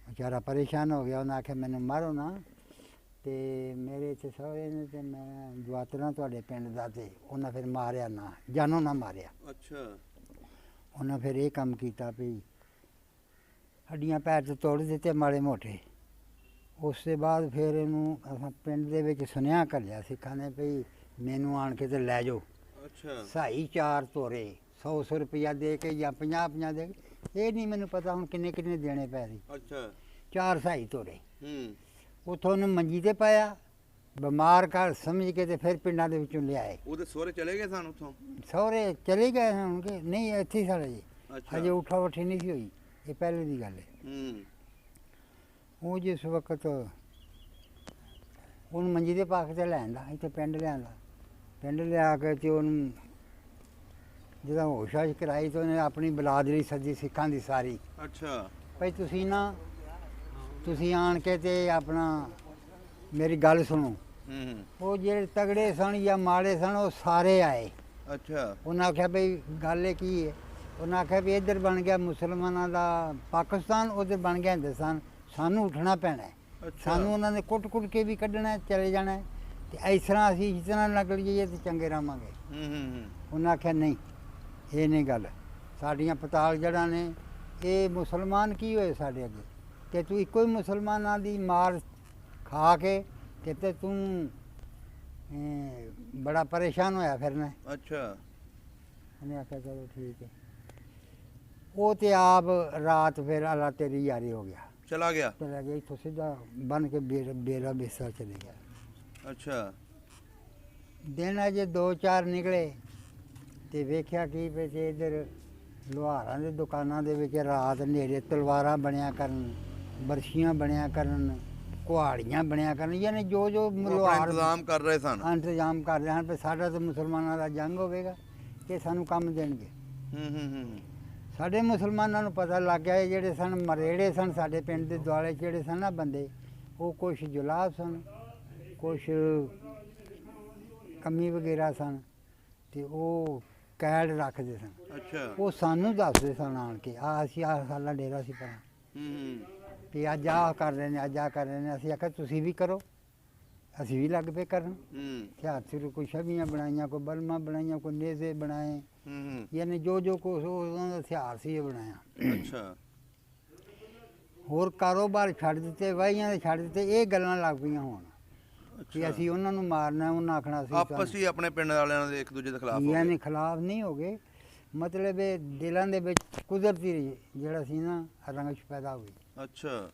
ਵਿਚਾਰਾ ਪਰੇਸ਼ਾਨ ਹੋ ਗਿਆ। ਉਹਨੇ ਆਖਿਆ ਮੈਨੂੰ ਮਾਰੋ ਨਾ, ਤੇ ਮੇਰੇ ਇੱਥੇ ਸਹੁਰੇ ਨੇ ਤੇ ਮੈਂ ਜਵਾਤਰਾ ਤੁਹਾਡੇ ਪਿੰਡ ਦਾ, ਤੇ ਉਹਨਾਂ ਫਿਰ ਮਾਰਿਆ ਨਾ, ਜਾਨੋਂ ਨਾ ਮਾਰਿਆ। ਅੱਛਾ। ਉਹਨਾਂ ਫਿਰ ਇਹ ਕੰਮ ਕੀਤਾ ਵੀ ਹੱਡੀਆਂ ਪੈਰ 'ਚ ਤੋੜ ਦਿੱਤੇ ਮਾੜੇ ਮੋਟੇ। ਉਸ ਤੋਂ ਬਾਅਦ ਫਿਰ ਇਹਨੂੰ ਅਸਾਂ ਪਿੰਡ ਦੇ ਵਿੱਚ ਸੁਨੇਹਾ ਘੱਲਿਆ ਸਿੱਖਾਂ ਨੇ ਵੀ ਮੈਨੂੰ ਆਣ ਕੇ ਤੇ ਲੈ ਜਾਓ। ਅੱਛਾ। ਸਾਈ 4 ਤੋਰੇ 100 ਰੁਪਇਆ ਦੇ ਕੇ ਜਾਂ 50 ਦੇ ਕੇ, ਇਹ ਨਹੀਂ ਮੈਨੂੰ ਪਤਾ ਹੁਣ ਕਿੰਨੇ ਕਿੰਨੇ ਦੇਣੇ ਪੈ ਸੀ। ਅੱਛਾ। 4 ਸਾਈ ਤੋਰੇ। ਹੂੰ। ਉੱਥੋਂ ਉਹਨੂੰ ਮੰਜੀ ਤੇ ਪਾਇਆ, ਬਿਮਾਰ ਘਰ ਸਮਝ ਕੇ ਤੇ ਫਿਰ ਪਿੰਡਾਂ ਦੇ ਵਿੱਚੋਂ ਲਿਆਏ। ਉਹਦੇ ਸਹੁਰੇ ਚਲੇ ਗਏ ਸਨ ਉੱਥੋਂ? ਸਹੁਰੇ ਚਲੇ ਗਏ ਹੁਣ ਕਿ ਨਹੀਂ, ਇੱਥੇ ਹੀ ਸਾਡੇ ਜੀ। ਅੱਛਾ। ਹਜੇ ਉਠਾ ਉੱਠੀ ਨਹੀਂ ਸੀ ਹੋਈ, ਇਹ ਪਹਿਲੇ ਦੀ ਗੱਲ ਹੈ। ਹੂੰ। ਉਹ ਜਿਸ ਵਕਤ ਉਹਨੂੰ ਮੰਜੀ ਦੇ ਪਾ ਕੇ ਤੇ ਲੈਂਦਾ, ਇੱਥੇ ਪਿੰਡ ਲਿਆਂਦਾ। ਪਿੰਡ ਲਿਆ ਕੇ ਤੇ ਉਹਨੂੰ ਜਦੋਂ ਹੋਸ਼ਾਸ਼ ਕਰਾਈ ਤਾਂ ਉਹਨੇ ਆਪਣੀ ਬਲਾਦਰੀ ਸੱਜੀ ਸਿੱਖਾਂ ਦੀ ਸਾਰੀ। ਅੱਛਾ। ਭਾਈ ਤੁਸੀਂ ਆਣ ਕੇ ਤੇ ਆਪਣਾ ਮੇਰੀ ਗੱਲ ਸੁਣੋ। ਉਹ ਜਿਹੜੇ ਤਗੜੇ ਸਨ ਜਾਂ ਮਾੜੇ ਸਨ ਉਹ ਸਾਰੇ ਆਏ। ਅੱਛਾ। ਉਹਨਾਂ ਆਖਿਆ ਬਈ ਗੱਲ ਇਹ ਕੀ ਹੈ। ਉਹਨਾਂ ਆਖਿਆ ਵੀ ਇੱਧਰ ਬਣ ਗਿਆ ਮੁਸਲਮਾਨਾਂ ਦਾ ਪਾਕਿਸਤਾਨ, ਉੱਧਰ ਬਣ ਗਿਆ ਹਿੰਦੁਸਤਾਨ, ਸਾਨੂੰ ਉੱਠਣਾ ਪੈਣਾ ਹੈ। ਸਾਨੂੰ ਉਹਨਾਂ ਨੇ ਕੁੱਟ ਕੇ ਵੀ ਕੱਢਣਾ, ਚਲੇ ਜਾਣਾ ਤੇ ਇਸ ਤਰ੍ਹਾਂ ਅਸੀਂ ਇਸ ਤਰ੍ਹਾਂ ਨਿਕਲ ਜਾਈਏ ਤੇ ਚੰਗੇ ਰਹਾਂਗੇ। ਉਹਨਾਂ ਆਖਿਆ ਨਹੀਂ, ਇਹ ਨਹੀਂ ਗੱਲ। ਸਾਡੀਆਂ ਪਤਾਲ ਜੜ੍ਹਾਂ ਨੇ, ਇਹ ਮੁਸਲਮਾਨ ਕੀ ਹੋਏ ਸਾਡੇ ਅੱਗੇ, ਤੇ ਤੂੰ ਇੱਕੋ ਹੀ ਮੁਸਲਮਾਨਾਂ ਦੀ ਮਾਰ ਖਾ ਕੇ ਤੇ ਤੂੰ ਬੜਾ ਪਰੇਸ਼ਾਨ ਹੋਇਆ ਫਿਰਨਾ। ਅੱਛਾ। ਉਹਨੇ ਆਖਿਆ ਚਲੋ ਠੀਕ ਹੈ। ਉਹ ਤੇ ਆਪ ਰਾਤ ਫਿਰ ਅੱਲਾ ਤੇਰੀ ਯਾਰੀ ਹੋ ਗਿਆ, ਚਲਾ ਗਿਆ ਇੱਥੋਂ ਸਿੱਧਾ ਬਨ ਕੇ ਬੇਰਾ ਬੇਸਾ ਚਲੇ ਗਿਆ। ਅੱਛਾ। ਦਿਨ ਅਜੇ 2-4 ਨਿਕਲੇ ਤੇ ਵੇਖਿਆ ਕੀ ਵੀ ਇੱਧਰ ਲੁਹਾਰਾਂ ਦੀ ਦੁਕਾਨਾਂ ਦੇ ਵਿੱਚ ਰਾਤ ਹਨੇਰੇ ਤਲਵਾਰਾਂ ਬਣਿਆ ਕਰਨ, ਬਰਸ਼ੀਆਂ ਬਣਿਆ ਕਰਨ, ਕੁਹਾੜੀਆਂ ਬਣਿਆ ਕਰਨ, ਯਾਨੀ ਜੋ ਲੁਹਾਰ ਇੰਤਜ਼ਾਮ ਕਰ ਰਹੇ ਸਨ। ਇੰਤਜ਼ਾਮ ਕਰ ਰਹੇ ਹਨ ਵੀ ਸਾਡਾ ਤਾਂ ਮੁਸਲਮਾਨਾਂ ਦਾ ਜੰਗ ਹੋਵੇਗਾ, ਇਹ ਸਾਨੂੰ ਕੰਮ ਦੇਣਗੇ। ਸਾਡੇ ਮੁਸਲਮਾਨਾਂ ਨੂੰ ਪਤਾ ਲੱਗ ਗਿਆ, ਇਹ ਜਿਹੜੇ ਸਨ ਮਰੇੜੇ ਸਨ ਸਾਡੇ ਪਿੰਡ ਦੇ ਦੁਆਲੇ ਜਿਹੜੇ ਸਨ ਨਾ ਬੰਦੇ, ਉਹ ਕੁਛ ਜੁਲਾਬ ਸਨ, ਕੁਛ ਕਮੀ ਵਗੈਰਾ ਸਨ, ਤੇ ਉਹ ਕੈਦ ਰੱਖਦੇ ਸਨ। ਅੱਛਾ। ਉਹ ਸਾਨੂੰ ਦੱਸਦੇ ਸਨ ਆਣ ਕੇ, ਅਸੀਂ ਸਾਡਾ ਡੇਰਾ ਸੀ ਪਰ ਵੀ ਅੱਜ ਆਹ ਕਰ ਰਹੇ ਨੇ, ਅੱਜ ਆਹ ਕਰ ਰਹੇ ਨੇ। ਅਸੀਂ ਆਖਿਆ ਤੁਸੀਂ ਵੀ ਕਰੋ, ਅਸੀਂ ਵੀ ਲੱਗ ਪਏ ਕਰਨ। ਹਥਿਆਰ ਸਿਰ ਕੋਈ ਛਵੀਆਂ ਬਣਾਈਆਂ, ਕੋਈ ਬਲਮਾਂ ਬਣਾਈਆਂ, ਕੋਈ ਨੇਜ਼ੇ ਬਣਾਏ, ਯਾਨੀ ਜੋ ਕੁਛ ਉਹਨਾਂ ਦਾ ਹਥਿਆਰ ਸੀ ਇਹ ਬਣਾਇਆ। ਅੱਛਾ। ਹੋਰ ਕਾਰੋਬਾਰ ਛੱਡ ਦਿੱਤੇ, ਵਾਹੀਆਂ ਦੇ ਛੱਡ ਦਿੱਤੇ। ਇਹ ਗੱਲਾਂ ਲੱਗ ਪਈਆਂ ਹੋਣ ਕਿ ਅਸੀਂ ਉਹਨਾਂ ਨੂੰ ਮਾਰਨਾ, ਉਹਨਾਂ ਆਖਣਾ ਸੀ ਆਪਸ ਹੀ ਆਪਣੇ ਪਿੰਡ ਵਾਲਿਆਂ ਦੇ ਇੱਕ ਦੂਜੇ ਦੇ ਖਿਲਾਫ ਯਾਨੀ ਖਿਲਾਫ ਨਹੀਂ ਹੋ ਗਏ, ਮਤਲਬ ਇਹ ਦਿਲਾਂ ਦੇ ਵਿੱਚ ਕੁਦਰਤੀ ਜਿਹੜਾ ਸੀ ਨਾ ਰੰਗਸ਼ ਪੈਦਾ ਹੋਈ। ਅੱਛਾ।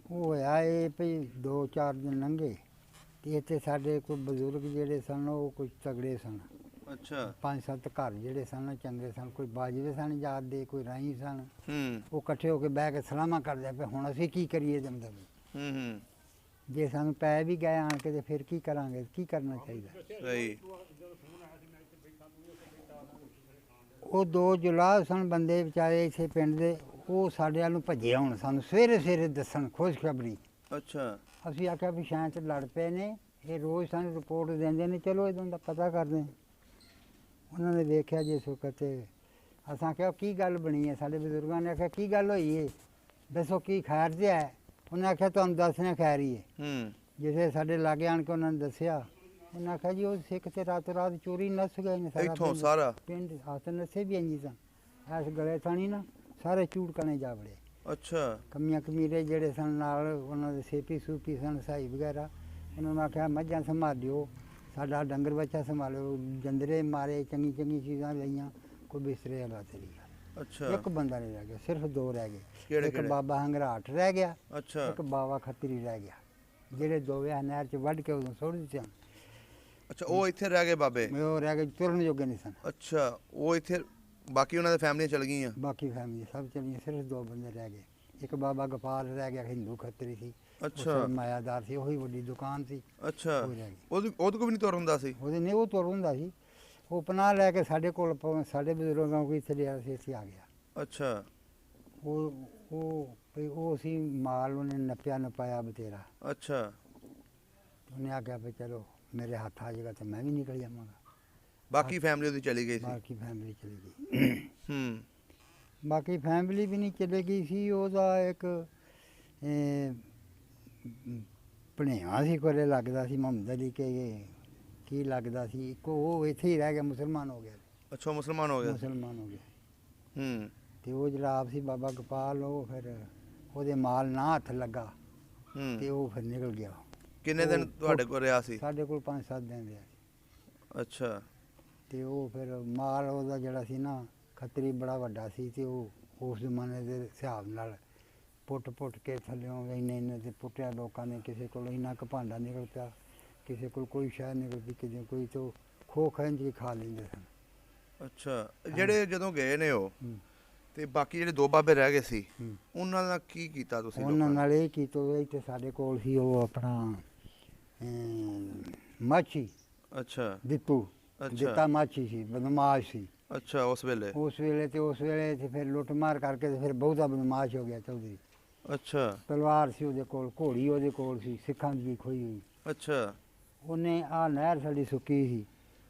ਉਹ ਹੋਇਆ ਇਹ ਵੀ 2-4 ਦਿਨ ਲੰਘੇ ਤੇ ਇੱਥੇ ਸਾਡੇ ਕੋਈ ਬਜ਼ੁਰਗ ਜਿਹੜੇ ਸਨ ਉਹ ਕੁਝ ਤਗੜੇ ਸਨ। ਅੱਛਾ। 5-7 ਘਰ ਜਿਹੜੇ ਸਨ ਚੰਗੇ ਸਨ, ਕੋਈ ਬਾਜਵੇ ਸਨ ਯਾਦ ਦੇ, ਕੋਈ ਰਾਈ ਸਨ। ਉਹ ਇਕੱਠੇ ਹੋ ਕੇ ਬਹਿ ਕੇ ਸਲਾਮਾਂ ਕਰਦੇ ਪਏ ਹੁਣ ਅਸੀਂ ਕੀ ਕਰੀਏ ਜਮਦਰ ਜੇ ਸਾਨੂੰ ਪੈ ਵੀ ਗਏ ਆਣ ਕੇ ਤੇ ਫਿਰ ਕੀ ਕਰਾਂਗੇ, ਕੀ ਕਰਨਾ ਚਾਹੀਦਾ। ਸਹੀ। ਉਹ 2 ਜੁਲਾਹ ਸਨ ਬੰਦੇ ਵਿਚਾਰੇ ਇੱਥੇ ਪਿੰਡ ਦੇ, ਉਹ ਸਾਡੇ ਵੱਲ ਨੂੰ ਭੱਜੇ ਹੁਣ ਸਾਨੂੰ ਸਵੇਰੇ ਦੱਸਣ ਖੁਸ਼ਖਬਰੀ। ਅੱਛਾ। ਅਸੀਂ ਆਖਿਆ ਵੀ ਸ਼ਾਇਦ 'ਚ ਲੜ ਪਏ ਨੇ, ਇਹ ਰੋਜ਼ ਸਾਨੂੰ ਰਿਪੋਰਟ ਦਿੰਦੇ ਨੇ, ਚਲੋ ਇਹਨਾਂ ਦਾ ਪਤਾ ਕਰਦੇ ਹਾਂ। ਉਹਨਾਂ ਨੇ ਵੇਖਿਆ ਜਿਸ ਵਕਤ ਅਸਾਂ ਆਖਿਆ ਕੀ ਗੱਲ ਬਣੀ ਹੈ। ਸਾਡੇ ਬਜ਼ੁਰਗਾਂ ਨੇ ਆਖਿਆ ਕੀ ਗੱਲ ਹੋਈ ਹੈ, ਦੱਸੋ ਕੀ ਖੈਰ ਜਿਹਾ ਹੈ। ਉਹਨੇ ਆਖਿਆ ਤੁਹਾਨੂੰ ਦੱਸਣਾ ਖੈਰ ਹੀ ਹੈ। ਜਿਸੇ ਸਾਡੇ ਲਾਗੇ ਆਣ ਕੇ ਉਹਨਾਂ ਨੇ ਦੱਸਿਆ, ਉਹਨਾਂ ਆਖਿਆ ਜੀ ਉਹ ਸਿੱਖ ਤੇ ਰਾਤੋਂ ਰਾਤ ਚੋਰੀ ਨੱਸ ਗਏ ਨੇ, ਸਾਰਾ ਪਿੰਡ ਹੱਥ ਨੱਸੇ ਵੀ ਇੰਜੀ ਸਨ, ਐਸ ਗਲੇ ਥਾਣੀ ਨਾ ਸਾਰੇ ਚੂੜਕਣੇ ਜਾ ਵੜੇ। ਅੱਛਾ। ਕਮੀਆਂ ਕਮੀਰੇ ਜਿਹੜੇ ਸਨ ਨਾਲ ਉਹਨਾਂ ਦੇ ਸੇਪੀ ਸੂਪੀ ਸਨ, ਸਾਈ ਵਗੈਰਾ। ਉਹਨਾਂ ਨੇ ਆਖਿਆ ਮੱਝਾਂ ਸੰਭਾਲਿਓ, ਸਾਡਾ ਡੰਗਰ ਬੱਚਾ ਸੰਭਾਲਿਓ, ਜੰਦਰੇ ਮਾਰੇ, ਚੰਗੀ ਚੀਜ਼ਾਂ ਲਈਆਂ, ਕੋਈ ਬਿਸਤਰੇ ਵਾਲਾ ਤੇਰੀ। ਅੱਛਾ। ਇੱਕ ਬੰਦਾ ਨਹੀਂ ਰਹਿ ਗਿਆ, ਸਿਰਫ 2 ਰਹਿ ਗਏ। ਕਿਹੜੇ ਇੱਕ ਬਾਬਾ ਹੰਗਰਾਟ ਰਹਿ ਗਿਆ, ਅੱਛਾ। ਇੱਕ ਬਾਬਾ ਖੱਤਰੀ ਰਹਿ ਗਿਆ, ਜਿਹੜੇ ਦੋਵੇਂ ਨਹਿਰ 'ਚ ਵੱਢ ਕੇ ਉਦੋਂ ਸੁੱਟ ਦਿੱਤੇ ਹਨ। ਅੱਛਾ। ਉਹ ਇੱਥੇ ਰਹਿ ਗਏ ਬਾਬੇ? ਉਹ ਰਹਿ ਗਏ, ਤੁਰਨ ਜੋਗੇ ਨਹੀਂ ਸਨ। ਅੱਛਾ। ਉਹ ਇੱਥੇ ਬਾਕੀ ਉਹਨਾਂ ਦੇ ਫੈਮਲੀਆਂ ਚਲ ਗਈਆਂ। ਬਾਕੀ ਫੈਮਿਲੀ ਸਭ ਚਲੀਆਂ, ਸਿਰਫ 2 ਬੰਦੇ ਰਹਿ ਗਏ। ਇੱਕ ਬਾਬਾ ਗੋਪਾਲ ਰਹਿ ਗਿਆ, ਹਿੰਦੂ ਖੱਤਰੀ ਸੀ। ਅੱਛਾ ਉਹ ਮਾਇਆਦਾਰ ਸੀ, ਉਹੀ ਵੱਡੀ ਦੁਕਾਨ ਸੀ। ਅੱਛਾ, ਉਹ ਰਹਿ ਗਈ। ਉਹਦੇ ਕੋਲ ਵੀ ਨਹੀਂ ਤੁਰ ਹੁੰਦਾ ਸੀ। ਉਹਦੇ ਨਹੀਂ, ਉਹ ਤੁਰ ਹੁੰਦਾ ਸੀ। ਉਹ ਪਨਾਹ ਲੈ ਕੇ ਸਾਡੇ ਕੋਲ ਸਾਡੇ ਬਜ਼ੁਰਗਾਂ ਕੋਲ ਇੱਥੇ ਲਿਆ ਸੀ, ਇੱਥੇ ਆ ਗਿਆ। ਅੱਛਾ ਉਹ ਸੀ ਮਾਲ ਉਹਨੇ ਨੱਪਿਆ ਨਪਾਇਆ ਬਤੇਰਾ। ਅੱਛਾ ਉਹਨੇ ਆਖਿਆ ਵੀ ਚਲੋ ਮੇਰੇ ਹੱਥ ਆ ਜਾਏਗਾ ਤਾਂ ਮੈਂ ਵੀ ਨਿਕਲ ਜਾਵਾਂਗਾ। ਬਾਕੀ ਫੈਮਲੀ ਉਹਦੀ ਚਲੀ ਗਈ ਸੀ। ਬਾਕੀ ਫੈਮਿਲੀ ਚਲੀ ਗਈ। ਹੂੰ ਬਾਕੀ ਫੈਮਿਲੀ ਵੀ ਨਹੀਂ ਚਲੇ ਗਈ ਸੀ। ਉਹਦਾ ਇੱਕ ਭਣੇਵਾ ਸੀ, ਕੋਲੇ ਲੱਗਦਾ ਸੀ ਮੁਹੰਮਦ ਅਲੀ ਕੇ ਕੀ ਲੱਗਦਾ ਸੀ। ਇੱਕ ਉਹ ਇੱਥੇ ਹੀ ਰਹਿ ਗਿਆ, ਮੁਸਲਮਾਨ ਹੋ ਗਿਆ। ਅੱਛਾ, ਮੁਸਲਮਾਨ ਹੋ ਗਿਆ। ਮੁਸਲਮਾਨ ਹੋ ਗਿਆ। ਹੂੰ ਤੇ ਉਹ ਜਿਹੜਾ ਆਪ ਸੀ ਬਾਬਾ ਗੋਪਾਲ, ਉਹ ਫਿਰ ਉਹਦੇ ਮਾਲ ਨਾ ਹੱਥ ਲੱਗਾ ਤੇ ਹੂੰ ਉਹ ਫਿਰ ਨਿਕਲ ਗਿਆ। ਕਿੰਨੇ ਦਿਨ ਉਹ- ਤੁਹਾਡੇ ਕੋਲ ਰਿਹਾ ਸੀ? ਸਾਡੇ ਕੋਲ 5-7 ਦਿਨ ਰਿਹਾ ਸੀ। ਅੱਛਾ ਤੇ ਉਹ ਫਿਰ ਮਾਲ ਉਹਦਾ ਜਿਹੜਾ ਸੀ ਨਾ, ਖੱਤਰੀ ਬੜਾ ਵੱਡਾ ਸੀ। ਤੇ ਉਹ ਉਸ ਜ਼ਮਾਨੇ ਦੇ ਹਿਸਾਬ ਨਾਲ ਪੁੱਟ ਕੇ ਥੱਲਿਓਂ ਇੰਨੇ ਤੇ ਪੁੱਟਿਆ ਲੋਕਾਂ ਨੇ। ਕਿਸੇ ਕੋਲ ਇੰਨਾ ਕੁ ਭਾਂਡਾ ਨਿਕਲ ਪਿਆ, ਕਿਸੇ ਕੋਲ ਕੋਈ ਸ਼ਾਇਦ ਨਿਕਲ ਪਈ, ਕਿਸੇ ਕੋਈ ਤੋਂ ਖੋ ਖੰਜ ਕੇ ਖਾ ਲੈਂਦੇ ਸਨ। ਅੱਛਾ, ਜਿਹੜੇ ਜਦੋਂ ਗਏ ਨੇ ਉਹ ਹੂੰ। ਤੇ ਬਾਕੀ ਜਿਹੜੇ 2 ਬਾਬੇ ਰਹਿ ਗਏ ਸੀ, ਹੂੰ। ਉਹਨਾਂ ਦਾ ਕੀ ਕੀਤਾ ਤੁਸੀਂ ਉਹਨਾਂ ਲੋਕਾਂ ਨੇ? ਨਾਲ ਇਹ ਕੀਤਾ ਇੱਥੇ ਸਾਡੇ ਕੋਲ ਸੀ ਉਹ ਆਪਣਾ ਮਾਛੀ ਅੱਛਾ ਦਿੱਤੂ ਅੱਛਾ ਦਿੱਤਾ ਮਾਛੀ ਸੀ, ਬਦਮਾਸ਼ ਸੀ ਅੱਛਾ, ਉਸ ਵੇਲੇ। ਉਸ ਵੇਲੇ ਤੇ ਫਿਰ ਲੁੱਟਮਾਰ ਕਰਕੇ ਤੇ ਫਿਰ ਬਹੁਤਾ ਬਦਮਾਸ਼ ਹੋ ਗਿਆ ਚੌਧਰੀ। ਅੱਛਾ ਤਲਵਾਰ ਸੀ ਉਹਦੇ ਕੋਲ, ਘੋੜੀ ਉਹਦੇ ਕੋਲ ਸੀ, ਸਿੱਖਾਂ ਦੀ ਖੋਈ ਹੋਈ। ਅੱਛਾ ਉਹਨੇ ਆ ਨਹਿਰ ਸਾਡੀ ਸੁੱਕੀ ਸੀ,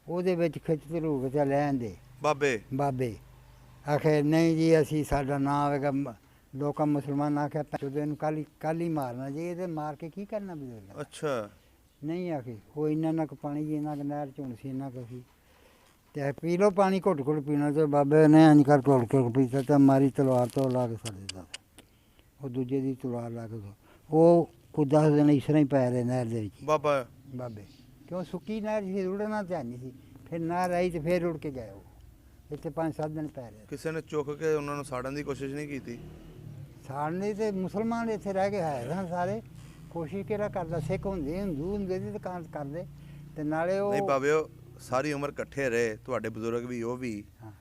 ਉਹਦੇ ਵਿੱਚ ਖਿੱਚ ਧਰੂ ਕੇ ਲੈਣ ਦੇ ਬਾਬੇ। ਬਾਬੇ। ਆਖੇ ਨਹੀਂ ਜੀ ਅਸੀਂ ਸਾਡਾ ਨਾਂ ਆਵੇਗਾ। ਲੋਕਾਂ ਮੁਸਲਮਾਨ ਆਖਿਆ ਉਹਦੇ ਨੂੰ ਕੱਲ ਹੀ ਮਾਰਨਾ ਜੀ, ਇਹਦੇ ਮਾਰ ਕੇ ਕੀ ਕਰਨਾ ਬਜ਼ੁਰਗ। ਅੱਛਾ ਨਹੀਂ ਆਖੇ ਉਹ ਇੰਨਾ ਕੁ ਪਾਣੀ ਜੀ, ਇੰਨਾ ਕੁ ਨਹਿਰ ਝੁੰਡ ਸੀ, ਇੰਨਾ ਕੁ ਸੀ। ਤੇ ਪੀ ਲਓ ਪਾਣੀ, ਘੁੱਟ ਪੀਣਾ। ਤੇ ਬਾਬੇ ਨੇ ਇੰਝ ਕਰ ਘੁੱਟ ਪੀਤਾ ਤੇ ਮਾਰੀ ਤਲਵਾਰ ਤੋਂ ਲਾ ਕੇ ਸਾਡੇ ਦਾ। ਉਹ ਦੂਜੇ ਦੀ ਤਲਵਾਰ ਲਾ ਕੇ ਉਹ ਕੋਈ 10 ਦਿਨ ਇਸ ਤਰ੍ਹਾਂ ਹੀ ਪੈ ਰਹੇ ਨਹਿਰ ਦੇ ਵਿੱਚ ਬਾਬਾ। ਬਾਬੇ। ਕਿਉਂ ਸੁੱਕੀ ਨਹਿਰ ਸੀ, ਰੁੜਨਾ ਧਿਆਨ ਨਹੀਂ ਸੀ। ਫਿਰ ਨਹਿਰ ਆਈ ਤੇ ਫਿਰ ਰੁੜ ਕੇ ਗਏ ਉਹ। ਇੱਥੇ 5-7 ਦਿਨ ਪੈ ਰਹੇ। ਕਿਸੇ ਨੇ ਚੁੱਕ ਕੇ ਉਹਨਾਂ ਨੂੰ ਸਾੜਨ ਦੀ ਕੋਸ਼ਿਸ਼ ਨਹੀਂ ਕੀਤੀ? ਸਾੜਨੇ ਤੇ ਮੁਸਲਮਾਨ ਇੱਥੇ ਰਹਿ ਕੇ ਹੈ ਸਨ ਸਾਰੇ। ਕੋਸ਼ਿਸ਼ ਕਿਹੜਾ ਕਰਦਾ, ਸਿੱਖ ਹੁੰਦੇ, ਹਿੰਦੂ ਹੁੰਦੇ ਸੀ ਤੇ ਕਰਦੇ। ਤੇ ਨਾਲੇ ਨਹੀਂ ਉਹ ਬਾਬਿਓ, ਸਾਰੀ ਉਮਰ ਇਕੱਠੇ ਰਹੇ, ਤੁਹਾਡੇ ਬਜ਼ੁਰਗ ਵੀ, ਉਹ ਵੀ, ਹਾਂ।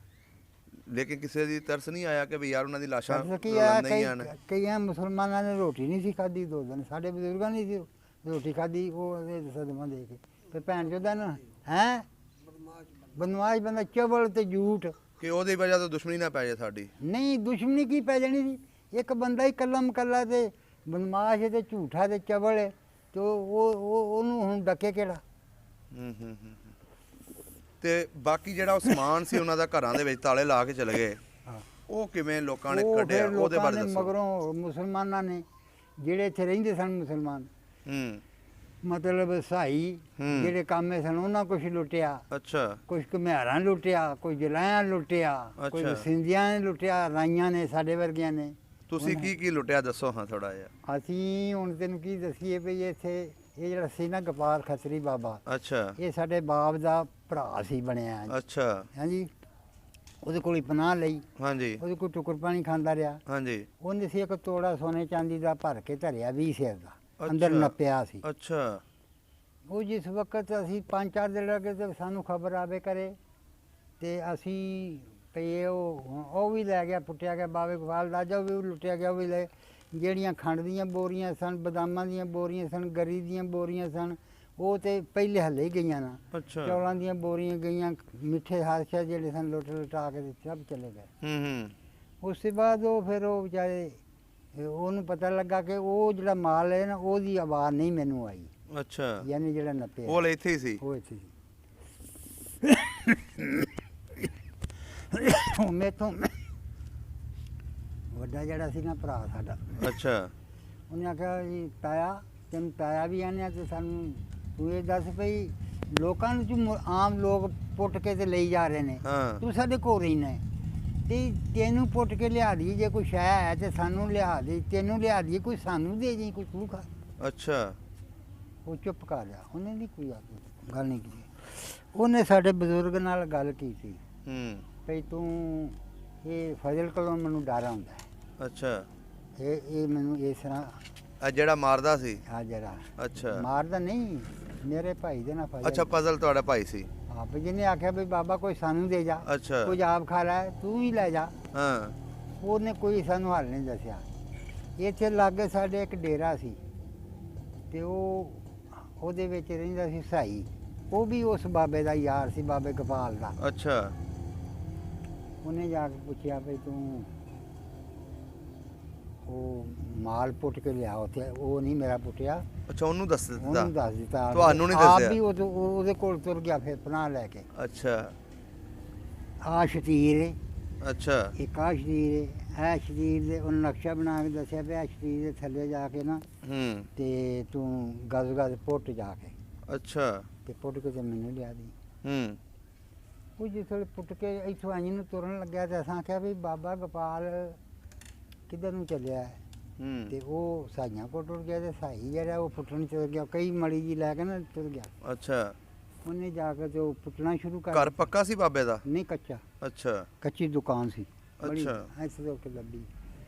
ਲੇਕਿਨ ਕਿਸੇ ਦੀ ਤਰਸ ਨਹੀਂ ਆਇਆ ਕਿ ਵੀ ਯਾਰ ਉਹਨਾਂ ਦੀ ਲਾਸ਼ਾਂ ਤਰਸ ਕੀ ਆਇਆ, ਨਹੀਂ ਆਣ? ਕਈਆਂ ਮੁਸਲਮਾਨਾਂ ਨੇ ਰੋਟੀ ਨਹੀਂ ਸੀ ਖਾਧੀ 2 ਦਿਨ। ਸਾਡੇ ਬਜ਼ੁਰਗਾਂ ਨੇ ਸੀ ਰੋਟੀ ਖਾਧੀ। ਉਹ ਸਦਮਾ ਦੇ ਕੇ ਤੇ ਭੈਣ ਚੋਦਾਂ ਨੂੰ ਹੈਂ ਬਦਮਾਸ਼ ਬੰਦਾ, ਚਵਲ ਤੇ ਝੂਠ। ਕਿ ਉਹਦੀ ਵਜ੍ਹਾ ਤੋਂ ਦੁਸ਼ਮਣੀ ਨਾ ਪੈ ਜਾਏ ਸਾਡੀ। ਨਹੀਂ ਦੁਸ਼ਮਣੀ ਕੀ ਪੈ ਜਾਣੀ ਸੀ। ਇੱਕ ਬੰਦਾ ਹੀ ਕੱਲਮ ਕੱਲਾ ਤੇ ਬਦਮਾਸ਼ ਤੇ ਝੂਠਾ ਤੇ ਚਵਲ ਹੈ ਤੇ ਉਹਨੂੰ ਹੁਣ ਡੱਕੇ ਕਿਹੜਾ। ਹੂੰ ਤੇ ਬਾਕੀ ਜਿਹੜਾ ਉਹ ਸਮਾਨ ਸੀ ਉਹਨਾਂ ਦਾ ਘਰਾਂ ਦੇ ਵਿੱਚ ਤਾਲੇ ਲਾ ਕੇ ਚਲੇ ਗਏ, ਹਾਂ। ਉਹ ਕਿਵੇਂ ਲੋਕਾਂ ਨੇ ਉਹ ਕੱਢਿਆ? ਫਿਰ ਉਹਦੇ ਲੋਕਾਂ ਬਾਰੇ ਨੇ ਦੱਸੋ। ਮਗਰੋਂ ਮੁਸਲਮਾਨਾਂ ਨੇ ਜਿਹੜੇ ਇੱਥੇ ਰਹਿੰਦੇ ਸਨ ਮੁਸਲਮਾਨ, ਹੂੰ ਮਤਲਬ ਸਾਈ ਹੂੰ। ਜਿਹੜੇ ਕਾਮੇ ਸਨ, ਉਹਨਾਂ ਕੁਛ ਲੁੱਟਿਆ, ਅੱਛਾ ਕੁਛ ਘੁਮਿਆਰਾਂ ਲੁੱਟਿਆ, ਕੋਈ ਜਲਾਇਆਂ ਲੁੱਟਿਆ, ਕੋਈ ਅੱਛਾ। ਸਿੰਧੀਆਂ ਨੇ ਲੁੱਟਿਆ, ਰਾਈਆਂ ਨੇ, ਸਾਡੇ ਵਰਗਿਆਂ ਨੇ। ਤੁਸੀਂ ਕੀ ਲੁੱਟਿਆ ਦੱਸੋ ਹਾਂ ਥੋੜਾ ਜਿਹਾ। ਅਸੀਂ ਹੁਣ ਤੈਨੂੰ ਕੀ ਦੱਸੀਏ ਵੀ ਇੱਥੇ ਇਹ ਜਿਹੜਾ ਸੀ ਨਾ ਗੋਪਾਲ ਖੱਤਰੀ ਬਾਬਾ, ਅੱਛਾ ਇਹ ਸਾਡੇ ਬਾਪ ਦਾ ਭਰਾ ਸੀ ਬਣਿਆ। ਅੱਛਾ ਹਾਂਜੀ, ਉਹਦੇ ਕੋਲ ਹੀ ਪਨਾਹ ਲਈ, ਹਾਂਜੀ ਉਹਦੇ ਕੋਲ ਟੁਕਰ ਪਾਣੀ ਖਾਂਦਾ ਰਿਹਾ। ਹਾਂਜੀ ਉਹਨੇ ਸੀ ਇੱਕ ਤੋੜਾ ਸੋਨੇ ਚਾਂਦੀ ਦਾ ਭਰ ਕੇ ਧਰਿਆ 20 ਸਿਰ ਦਾ, ਅੰਦਰ ਅੱਛਾ। ਨੱਪਿਆ ਸੀ। ਅੱਛਾ ਉਹ ਜਿਸ ਵਕਤ ਅਸੀਂ 5-4 ਦਿਨ ਲੱਗੇ ਤੇ ਸਾਨੂੰ ਖਬਰ ਆਵੇ ਕਰੇ ਤੇ ਅਸੀਂ ਪਈ ਉਹ ਵੀ ਲੈ ਗਿਆ, ਪੁੱਟਿਆ ਗਿਆ ਬਾਬੇ ਗੋਪਾਲ ਦਾ ਜੋ ਵੀ ਲੁੱਟਿਆ ਗਿਆ, ਉਹ ਵੀ ਲੈ। ਜਿਹੜੀਆਂ ਖੰਡ ਦੀਆਂ ਬੋਰੀਆਂ ਸਨ, ਬਦਾਮਾਂ ਦੀਆਂ ਬੋਰੀਆਂ ਸਨ, ਗਰੀ ਦੀਆਂ ਬੋਰੀਆਂ ਸਨ, ਉਹ ਤੇ ਪਹਿਲੇ ਹੱਲੇ ਹੀ ਗਈਆਂ ਨਾ। ਅੱਛਾ ਚੌਲਾਂ ਦੀਆਂ ਬੋਰੀਆਂ ਗਈਆਂ, ਮਿੱਠੇ ਹਾਦਸੇ ਜਿਹੜੇ ਸਨ ਲੁੱਟਾ ਕੇ ਤੇ ਸਭ ਚਲੇ ਗਏ। ਹੂੰ ਉਸ ਤੋਂ ਬਾਅਦ ਉਹ ਫਿਰ ਉਹ ਵਿਚਾਰੇ ਉਹਨੂੰ ਪਤਾ ਲੱਗਾ ਕਿ ਉਹ ਜਿਹੜਾ ਮਾਲ ਹੈ ਨਾ, ਉਹਦੀ ਆਵਾਜ਼ ਨਹੀਂ ਮੈਨੂੰ ਆਈ, ਅੱਛਾ ਯਾਨੀ ਜਿਹੜਾ ਨੱਪਿਆ ਉਹ ਇੱਥੇ ਹੀ ਸੀ। ਉਹ ਇੱਥੇ ਸੀ। ਉਹ ਮੈਥੋਂ ਵੱਡਾ ਜਿਹੜਾ ਸੀ ਨਾ ਭਰਾ ਸਾਡਾ, ਅੱਛਾ ਉਹਨੇ ਆਖਿਆ ਜੀ ਤਾਇਆ, ਤੈਨੂੰ ਤਾਇਆ ਵੀ ਆਨੇ ਤੇ ਸਾਨੂੰ ਤੂੰ ਇਹ ਦੱਸ ਪਈ ਲੋਕਾਂ ਨੂੰ ਤੂੰ ਆਮ ਲੋਕ ਪੁੱਟ ਕੇ ਤੇ ਲਈ ਜਾ ਰਹੇ ਨੇ, ਹਾਂ ਤੂੰ ਸਾਡੇ ਕੋਲ ਰਹਿਣਾ ਤੇ ਤੈਨੂੰ ਪੁੱਟ ਕੇ ਲਿਆ ਦੀ, ਜੇ ਕੋਈ ਸ਼ੈ ਹੈ ਤੇ ਸਾਨੂੰ ਲਿਆ ਦੇ, ਤੈਨੂੰ ਲਿਆ ਦੀ, ਕੋਈ ਸਾਨੂੰ ਦੇ ਜੀ, ਕੋਈ ਤੂੰ ਖਾ। ਅੱਛਾ ਉਹ ਚੁੱਪ ਕਰ ਗਿਆ, ਉਹਨੇ ਨਹੀਂ ਕੋਈ ਗੱਲ ਨਹੀਂ ਕੀਤੀ। ਉਹਨੇ ਸਾਡੇ ਬਜ਼ੁਰਗ ਨਾਲ ਗੱਲ ਕੀਤੀ ਹੂੰ ਭਈ ਤੂੰ ਇਹ ਫਜ਼ਲ ਕੋਲੋਂ ਮੈਨੂੰ ਡਰ ਆਉਂਦਾ ਹੈ, ਅੱਛਾ ਇਹ ਮੈਨੂੰ ਇਸ ਤਰ੍ਹਾਂ ਆ ਜਿਹੜਾ ਮਾਰਦਾ ਸੀ। ਆ ਜਿਹੜਾ ਅੱਛਾ ਮਾਰਦਾ ਨਹੀਂ, ਮੇਰੇ ਭਾਈ ਦੇ ਨਾਲ ਫਜ਼ਲ। ਅੱਛਾ, ਪਜ਼ਲ ਤੁਹਾਡਾ ਭਾਈ ਸੀ। ਆਪ ਜਿਹਨੇ ਆਖਿਆ ਵੀ ਬਾਬਾ ਕੋਈ ਸਾਨੂੰ ਦੇ ਜਾ, ਅੱਛਾ ਕੁਝ ਆਪ ਖਾ ਲੈ, ਤੂੰ ਵੀ ਲੈ ਜਾ। ਹਾਂ ਉਹਨੇ ਕੋਈ ਸਾਨੂੰ ਹੱਲ ਨਹੀਂ ਦੱਸਿਆ। ਇੱਥੇ ਲਾਗੇ ਸਾਡੇ ਇੱਕ ਡੇਰਾ ਸੀ ਤੇ ਉਹਦੇ ਵਿੱਚ ਰਹਿੰਦਾ ਸੀ ਸਾਈ, ਉਹ ਵੀ ਉਸ ਬਾਬੇ ਦਾ ਯਾਰ ਸੀ, ਬਾਬੇ ਗੋਪਾਲ ਦਾ। ਅੱਛਾ ਉਹਨੇ ਜਾ ਕੇ ਪੁੱਛਿਆ ਵੀ ਤੂੰ ਉਹ ਮਾਲ ਪੁੱਟ ਕੇ ਲਿਆ ਉੱਥੇ। ਉਹ ਨਹੀਂ ਮੇਰਾ ਪੁੱਟਿਆ, ਅੱਛਾ ਉਹਨੂੰ ਦੱਸ ਦਿੱਤਾ ਉਹਨੂੰ ਦੱਸ ਦਿੱਤਾ। ਤੁਹਾਨੂੰ ਨਹੀਂ ਆਪ ਦੱਸਿਆ? ਵੀ ਉਹਦੇ ਕੋਲ ਤੁਰ ਗਿਆ ਫਿਰ ਪਨਾਹ ਲੈ ਕੇ। ਅੱਛਾ ਆਹ ਸ਼ਤੀਰ ਏ, ਅੱਛਾ ਇੱਕ ਆਹ ਸ਼ਤੀਰ ਏ। ਇਹ ਸ਼ਤੀਰ ਦੇ ਉਹਨੇ ਨਕਸ਼ਾ ਬਣਾ ਕੇ ਦੱਸਿਆ ਵੀ ਇਹ ਸ਼ਤੀਰ ਦੇ ਥੱਲੇ ਜਾ ਕੇ ਨਾ ਹੂੰ ਤੇ ਤੂੰ ਗਜ਼ ਗਜ਼ ਪੁੱਟ ਜਾ ਕੇ ਅੱਛਾ ਤੇ ਪੁੱਟ ਕੇ ਤੇ ਮੈਨੂੰ ਲਿਆ ਦੀ। ਹੂੰ ਉਹ ਜਿੱਥੇ ਪੁੱਟ ਕੇ ਇੱਥੋਂ ਆਈ ਨੂੰ ਤੁਰਨ ਲੱਗਿਆ ਤੇ ਅਸਾਂ ਆਖਿਆ ਵੀ ਬਾਬਾ ਗੋਪਾਲ ਕਿੱਧਰ ਨੂੰ ਚੱਲਿਆ ਹੈ? ਹੂੰ ਤੇ ਉਹ ਸਾਈਆਂ ਕੋਲ ਟੁਰ ਗਿਆ ਤੇ ਸਾਈ ਜਿਹੜਾ ਉਹ ਪੁੱਟਣ ਚਲ ਗਿਆ, ਕਈ ਮੜੀ ਜੀ ਲੈ ਕੇ ਨਾ ਤੁਰ ਗਿਆ। ਅੱਛਾ ਉਹਨੇ ਜਾ ਕੇ ਤੇ ਉਹ ਪੁੱਟਣਾ ਸ਼ੁਰੂ ਕਰ ਘਰ ਪੱਕਾ ਸੀ ਬਾਬੇ ਦਾ? ਨਹੀਂ ਕੱਚਾ, ਅੱਛਾ ਕੱਚੀ ਦੁਕਾਨ ਸੀ। ਅੱਛਾ। ਐਸੇ ਤੋਂ ਕਿ ਲੱਭੀ।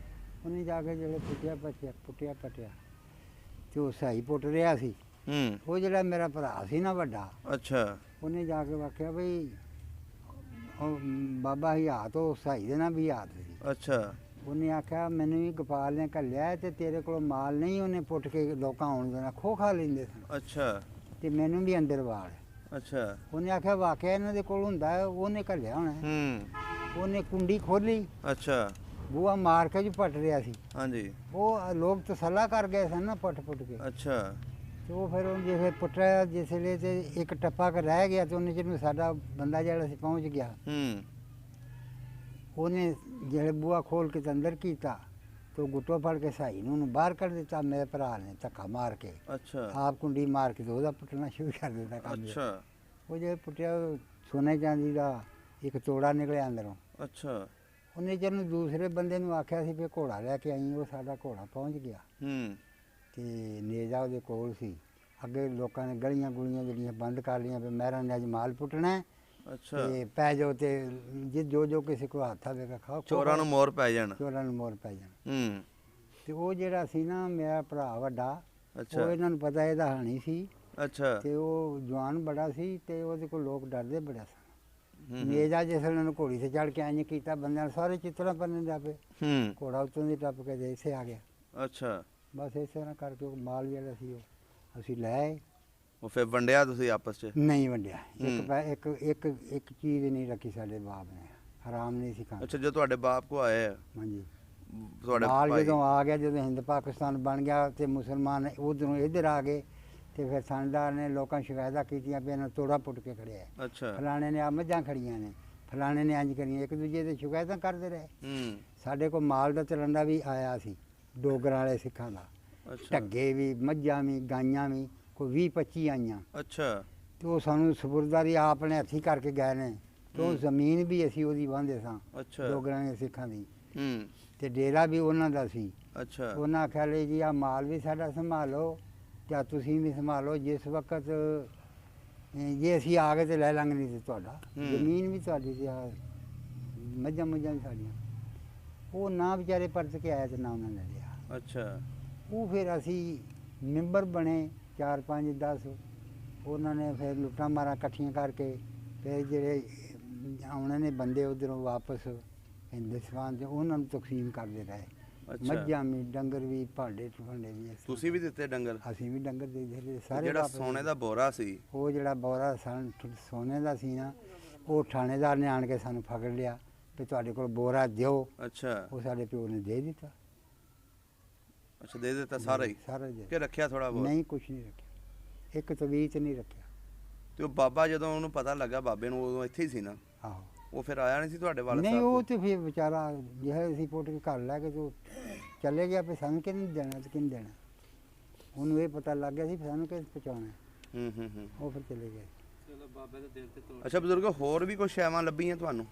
ਉਹਨੇ ਜਾ ਕੇ ਜਿਹੜੇ ਪੁੱਟਿਆ ਪਟਿਆ ਤੇ ਉਹ ਸਾਈ ਪੁੱਟ ਰਿਹਾ ਸੀ। ਹੂੰ ਉਹ ਜਿਹੜਾ ਮੇਰਾ ਭਰਾ ਸੀ ਨਾ ਵੱਡਾ, ਅੱਛਾ ਉਹਨੇ ਜਾ ਕੇ ਆਖਿਆ ਬਈ ਉਹ ਬਾਬਾ ਹਿਆਤ ਉਹ ਸਾਈ ਦੇ ਨਾਲ ਵੀ ਹੱਥ ਸੀ। ਅੱਛਾ ਉਹਨੇ ਆਖਿਆ ਮੈਨੂੰ ਵੀ ਗੋਪਾਲ ਨੇ ਘੱਲਿਆ ਤੇ ਤੇਰੇ ਕੋਲ ਮਾਲ ਨਹੀਂ, ਉਹਨੇ ਪੁੱਟ ਕੇ ਲੋਕਾਂ ਆਉਣ ਦੇਣਾ, ਖੋ ਖਾ ਲੈਂਦੇ ਸਨ ਅੱਛਾ ਤੇ ਮੈਨੂੰ ਵੀ ਅੰਦਰ ਵਾੜ। ਅੱਛਾ ਉਹਨੇ ਆਖਿਆ ਵਾਕਿਆ ਇਹਨਾਂ ਦੇ ਕੋਲ ਹੁੰਦਾ ਹੈ, ਉਹਨੇ ਘੱਲਿਆ ਹੋਣਾ ਹੈ। ਹੂੰ ਉਹਨੇ ਕੁੰਡੀ ਖੋਲੀ, ਅੱਛਾ ਬੂਹਾ ਮਾਰ ਕੇ ਜੀ ਪਟ ਰਿਹਾ ਸੀ। ਹਾਂਜੀ ਉਹ ਲੋਕ ਤਸੱਲਾ ਕਰ ਗਏ ਸਨ ਨਾ ਪੁੱਟ ਕੇ। ਅੱਛਾ ਤੇ ਉਹ ਫਿਰ ਉਹ ਜਿਵੇਂ ਪੁੱਟਿਆ ਜਿਸ ਵੇਲੇ ਤੇ ਇੱਕ ਟੱਪਾ ਕਰ ਰਹਿ ਗਿਆ ਤੇ ਉਹਨੇ ਜਿਹਨੂੰ ਸਾਡਾ ਬੰਦਾ ਜਿਹੜਾ ਸੀ ਪਹੁੰਚ ਗਿਆ। ਹੂੰ ਉਹਨੇ ਜਿਹੜੇ ਬੂਹਾ ਖੋਲ ਕੇ ਤੇ ਅੰਦਰ ਕੀਤਾ ਤੇ ਉਹ ਗੁੱਟੋ ਫੜ ਕੇ ਸਾਈ ਨੂੰ ਉਹਨੂੰ ਬਾਹਰ ਕੱਢ ਦਿੱਤਾ। ਮੇਰੇ ਭਰਾ ਨੇ ਧੱਕਾ ਮਾਰ ਕੇ ਅੱਛਾ ਆਪ ਕੁੰਡੀ ਮਾਰ ਕੇ ਤੇ ਉਹਦਾ ਪੁੱਟਣਾ ਸ਼ੁਰੂ ਕਰ ਦਿੱਤਾ ਕੰਮ। ਅੱਛਾ ਉਹ ਜੇ ਪੁੱਟਿਆ ਸੋਨੇ ਚਾਂਦੀ ਦਾ ਇੱਕ ਤੋੜਾ ਨਿਕਲਿਆ ਅੰਦਰੋਂ। ਅੱਛਾ ਉਹਨੇ ਜਿਹਨੂੰ ਦੂਸਰੇ ਬੰਦੇ ਨੂੰ ਆਖਿਆ ਸੀ ਵੀ ਘੋੜਾ ਲੈ ਕੇ ਆਈ, ਉਹ ਸਾਡਾ ਘੋੜਾ ਪਹੁੰਚ ਗਿਆ ਹੂੰ ਤੇ ਨੇਜਾ ਉਹਦੇ ਕੋਲ ਸੀ। ਅੱਗੇ ਲੋਕਾਂ ਨੇ ਗਲੀਆਂ ਗੁਲੀਆਂ ਜਿਹੜੀਆਂ ਬੰਦ ਕਰ ਲਈਆਂ ਵੀ ਮਹਿਰਾਂ ਨੇ ਅੱਜ ਮਾਲ ਪੁੱਟਣਾ ਹੈ ਅੱਛਾ ਤੇ ਪੈ ਜਾਓ ਤੇ ਜੋ ਕਿਸੇ ਕੋਲ ਹੱਥ ਆਵੇਗਾ ਖਾਓ। ਚੋਰਾਂ ਨੂੰ ਮੋਰ ਪੈ ਜਾਣ। ਚੋਰਾਂ ਨੂੰ ਮੋਰ ਪੈ ਜਾਣ। ਹੂੰ ਤੇ ਉਹ ਜਿਹੜਾ ਸੀ ਨਾ ਮੇਰਾ ਭਰਾ ਵੱਡਾ, ਅੱਛਾ ਉਹ ਇਹਨਾਂ ਨੂੰ ਪਤਾ ਇਹਦਾ ਹਾਣੀ ਸੀ ਅੱਛਾ ਤੇ ਉਹ ਜਵਾਨ ਬੜਾ ਸੀ ਤੇ ਉਹਦੇ ਕੋਲ ਲੋਕ ਡਰਦੇ ਬੜਾ ਸਨ। ਹੂੰ ਨੇਜਾ ਜਿਸ ਵੇਲੇ ਉਹਨੂੰ ਘੋੜੀ ਤੇ ਚੜ੍ਹ ਕੇ ਇੰਝ ਕੀਤਾ ਬੰਦਿਆਂ ਨੇ ਸਾਰੇ ਚਿੱਤਰਾਂ ਪੰਨੇ ਜਾ ਪਏ। ਹੂੰ ਘੋੜਾ ਉੱਤੋਂ ਦੀ ਟੱਪ ਕੇ ਤੇ ਇੱਥੇ ਆ ਗਿਆ। ਅੱਛਾ ਬਸ ਇਸ ਤਰ੍ਹਾਂ ਕਰਕੇ ਉਹ ਮਾਲ ਜਿਹੜਾ ਸੀ ਉਹ ਅਸੀਂ ਲੈ ਆਏ। ਉਹ ਫਿਰ ਵੰਡਿਆ ਤੁਸੀਂ ਆਪਸ 'ਚ? ਨਹੀਂ ਵੰਡਿਆ। ਹੂੰ। ਇੱਕ ਚੀਜ਼ ਨਹੀਂ ਰੱਖੀ ਸਾਡੇ ਬਾਪ ਨੇ, ਹਰਾਮ ਨਹੀਂ ਸੀ ਖਾਂਦਾ। ਅੱਛਾ, ਜੋ ਤੁਹਾਡੇ ਬਾਪ ਕੋ ਆਏ ਆ ਹਾਂਜੀ। ਤੁਹਾਡੇ ਮਾਲ ਭਾਈ? ਜਦੋਂ ਆ ਗਿਆ, ਜਦੋਂ ਹਿੰਦ ਪਾਕਿਸਤਾਨ ਬਣ ਗਿਆ ਤੇ ਮੁਸਲਮਾਨ ਉਧਰੋਂ ਇੱਧਰ ਆ ਗਏ ਤੇ ਫਿਰ ਥਾਣੇਦਾਰ ਨੇ ਲੋਕਾਂ ਸ਼ਿਕਾਇਤਾਂ ਕੀਤੀਆਂ ਵੀ ਇਹਨਾਂ ਤੋੜਾ ਪੁੱਟ ਕੇ ਖੜਿਆ ਹੈ, ਅੱਛਾ ਫਲਾਣੇ ਨੇ ਆ ਮੱਝਾਂ ਖੜੀਆਂ ਨੇ, ਫਲਾਣੇ ਨੇ ਇੰਜ ਕਰੀਆਂ, ਇੱਕ ਦੂਜੇ ਦੇ ਸ਼ਿਕਾਇਤਾਂ ਕਰਦੇ ਰਹੇ। ਹੂੰ ਸਾਡੇ ਕੋਲ ਮਾਲ ਦਾ ਚਲੰਦਾ ਵੀ ਆਇਆ ਸੀ ਡੋਗਰਾਂ ਵਾਲੇ ਸਿੱਖਾਂ ਦਾ, ਅੱਛਾ ਢੱਗੇ ਵੀ, ਮੱਝਾਂ ਵੀ, ਗਾਈਆਂ ਵੀ, ਕੋਈ 20-25 ਆਈਆਂ ਅੱਛਾ ਤੇ ਉਹ ਸਾਨੂੰ ਸਪੁਰਦਾਰੀ ਆਪ ਨੇ ਹੱਥੀਂ ਕਰਕੇ ਗਏ ਨੇ ਤੇ ਉਹ ਜ਼ਮੀਨ ਵੀ ਅਸੀਂ ਉਹਦੀ ਵਾਹੁੰਦੇ ਸਾਂ, ਅੱਛਾ ਡੋਗਰਾਂ ਦੇ ਸਿੱਖਾਂ ਦੀ, ਹੂੰ ਤੇ ਡੇਰਾ ਵੀ ਉਹਨਾਂ ਦਾ ਸੀ। ਅੱਛਾ ਉਹਨਾਂ ਆਖਿਆ ਲਈ ਜੀ ਆ ਮਾਲ ਵੀ ਸਾਡਾ ਸੰਭਾਲੋ ਜਾਂ ਤੁਸੀਂ ਵੀ ਸੰਭਾਲੋ, ਜਿਸ ਵਕਤ ਜੇ ਅਸੀਂ ਆ ਗਏ ਤੇ ਲੈ ਲਾਂਗੇ, ਨਹੀਂ ਤੇ ਤੁਹਾਡਾ ਜ਼ਮੀਨ ਵੀ ਤੁਹਾਡੀ ਤੇ ਆ ਮੱਝਾਂ ਮੁੱਝਾਂ ਵੀ ਸਾਡੀਆਂ। ਉਹ ਨਾ ਵਿਚਾਰੇ ਪਰਤ ਕੇ ਆਇਆ ਤੇ ਨਾ ਉਹਨਾਂ ਨੇ ਲਿਆ। ਅੱਛਾ ਉਹ ਫਿਰ ਅਸੀਂ ਮੈਂਬਰ ਬਣੇ 4 5 10, ਉਹਨਾਂ ਨੇ ਫਿਰ ਲੁੱਟਾਂ ਮਾਰਾਂ ਇਕੱਠੀਆਂ ਕਰਕੇ ਫਿਰ ਜਿਹੜੇ ਆਉਣੇ ਨੇ ਬੰਦੇ ਉਧਰੋਂ ਵਾਪਸ ਹਿੰਦੁਸਤਾਨ 'ਚ ਉਹਨਾਂ ਨੂੰ ਤਕਸੀਮ ਕਰਦੇ ਰਹੇ। ਅੱਛਾ ਮੱਝਾਂ ਵੀ, ਡੰਗਰ ਵੀ, ਭਾਂਡੇ ਠੁੰਡੇ ਵੀ। ਤੁਸੀਂ ਵੀ ਦਿੱਤੇ ਡੰਗਰ? ਅਸੀਂ ਵੀ ਡੰਗਰ ਦੇ ਦਿੱਤੇ ਸਾਰੇ। ਜਿਹੜਾ ਵਾਪਸ। ਸੋਨੇ ਦਾ ਬੋਰਾ ਸੀ, ਉਹ ਜਿਹੜਾ ਬੋਰਾ ਸੋਨੇ ਦਾ ਸੀ ਨਾ, ਉਹ ਥਾਣੇਦਾਰ ਨੇ ਆਣ ਕੇ ਸਾਨੂੰ ਫੜ ਲਿਆ ਵੀ ਤੁਹਾਡੇ ਕੋਲ ਬੋਰਾ ਦਿਓ। ਅੱਛਾ ਉਹ ਸਾਡੇ ਪਿਓ ਨੇ ਦੇ ਦਿੱਤਾ। ਅੱਛਾ ਦੇ ਦਿੱਤਾ ਸਾਰਾ ਹੀ ਸਾਰਾ ਦੇ ਕਿ ਰੱਖਿਆ ਥੋੜਾ ਬਹੁਤ? ਨਹੀਂ, ਕੁਛ ਨਹੀਂ ਰੱਖਿਆ, ਇੱਕ ਤਵੀਤ ਨਹੀਂ ਰੱਖਿਆ। ਤੇ ਉਹ ਬਾਬਾ ਜਦੋਂ ਉਹਨੂੰ ਪਤਾ ਲੱਗਾ ਬਾਬੇ ਨੂੰ, ਉਦੋਂ ਇੱਥੇ ਹੀ ਸੀ ਨਾ? ਆਹੋ। ਉਹ ਫਿਰ ਆਇਆ ਨਹੀਂ ਸੀ ਤੁਹਾਡੇ ਵੱਲ? ਨਹੀਂ, ਉਹ ਤੇ ਫਿਰ ਵਿਚਾਰਾ ਜਿਹੜਾ ਅਸੀਂ ਪੁੱਟ ਕੇ ਘਰ ਲੈ ਕੇ ਤੂੰ ਚਲੇ ਗਿਆ, ਵੀ ਸਾਨੂੰ ਕਿਹਨੂੰ ਦੇਣਾ ਤੇ ਕਿਹਨੂੰ ਦੇਣਾ। ਉਹਨੂੰ ਇਹ ਪਤਾ ਲੱਗ ਗਿਆ ਸੀ ਸਾਨੂੰ ਕਿਸ ਪਹੁੰਚਾਉਣਾ। ਹੂੰ ਉਹ ਫਿਰ ਚਲੇ ਗਏ। ਚਲੋ ਬਾਬੇ ਦੇ ਦਿਲ ਤੇ ਤੋੜ। ਅੱਛਾ ਬਜ਼ੁਰਗੋ, ਹੋਰ ਵੀ ਕੋਈ ਛਾਵਾਂ ਲੱਭੀਆਂ ਤੁਹਾਨੂੰ?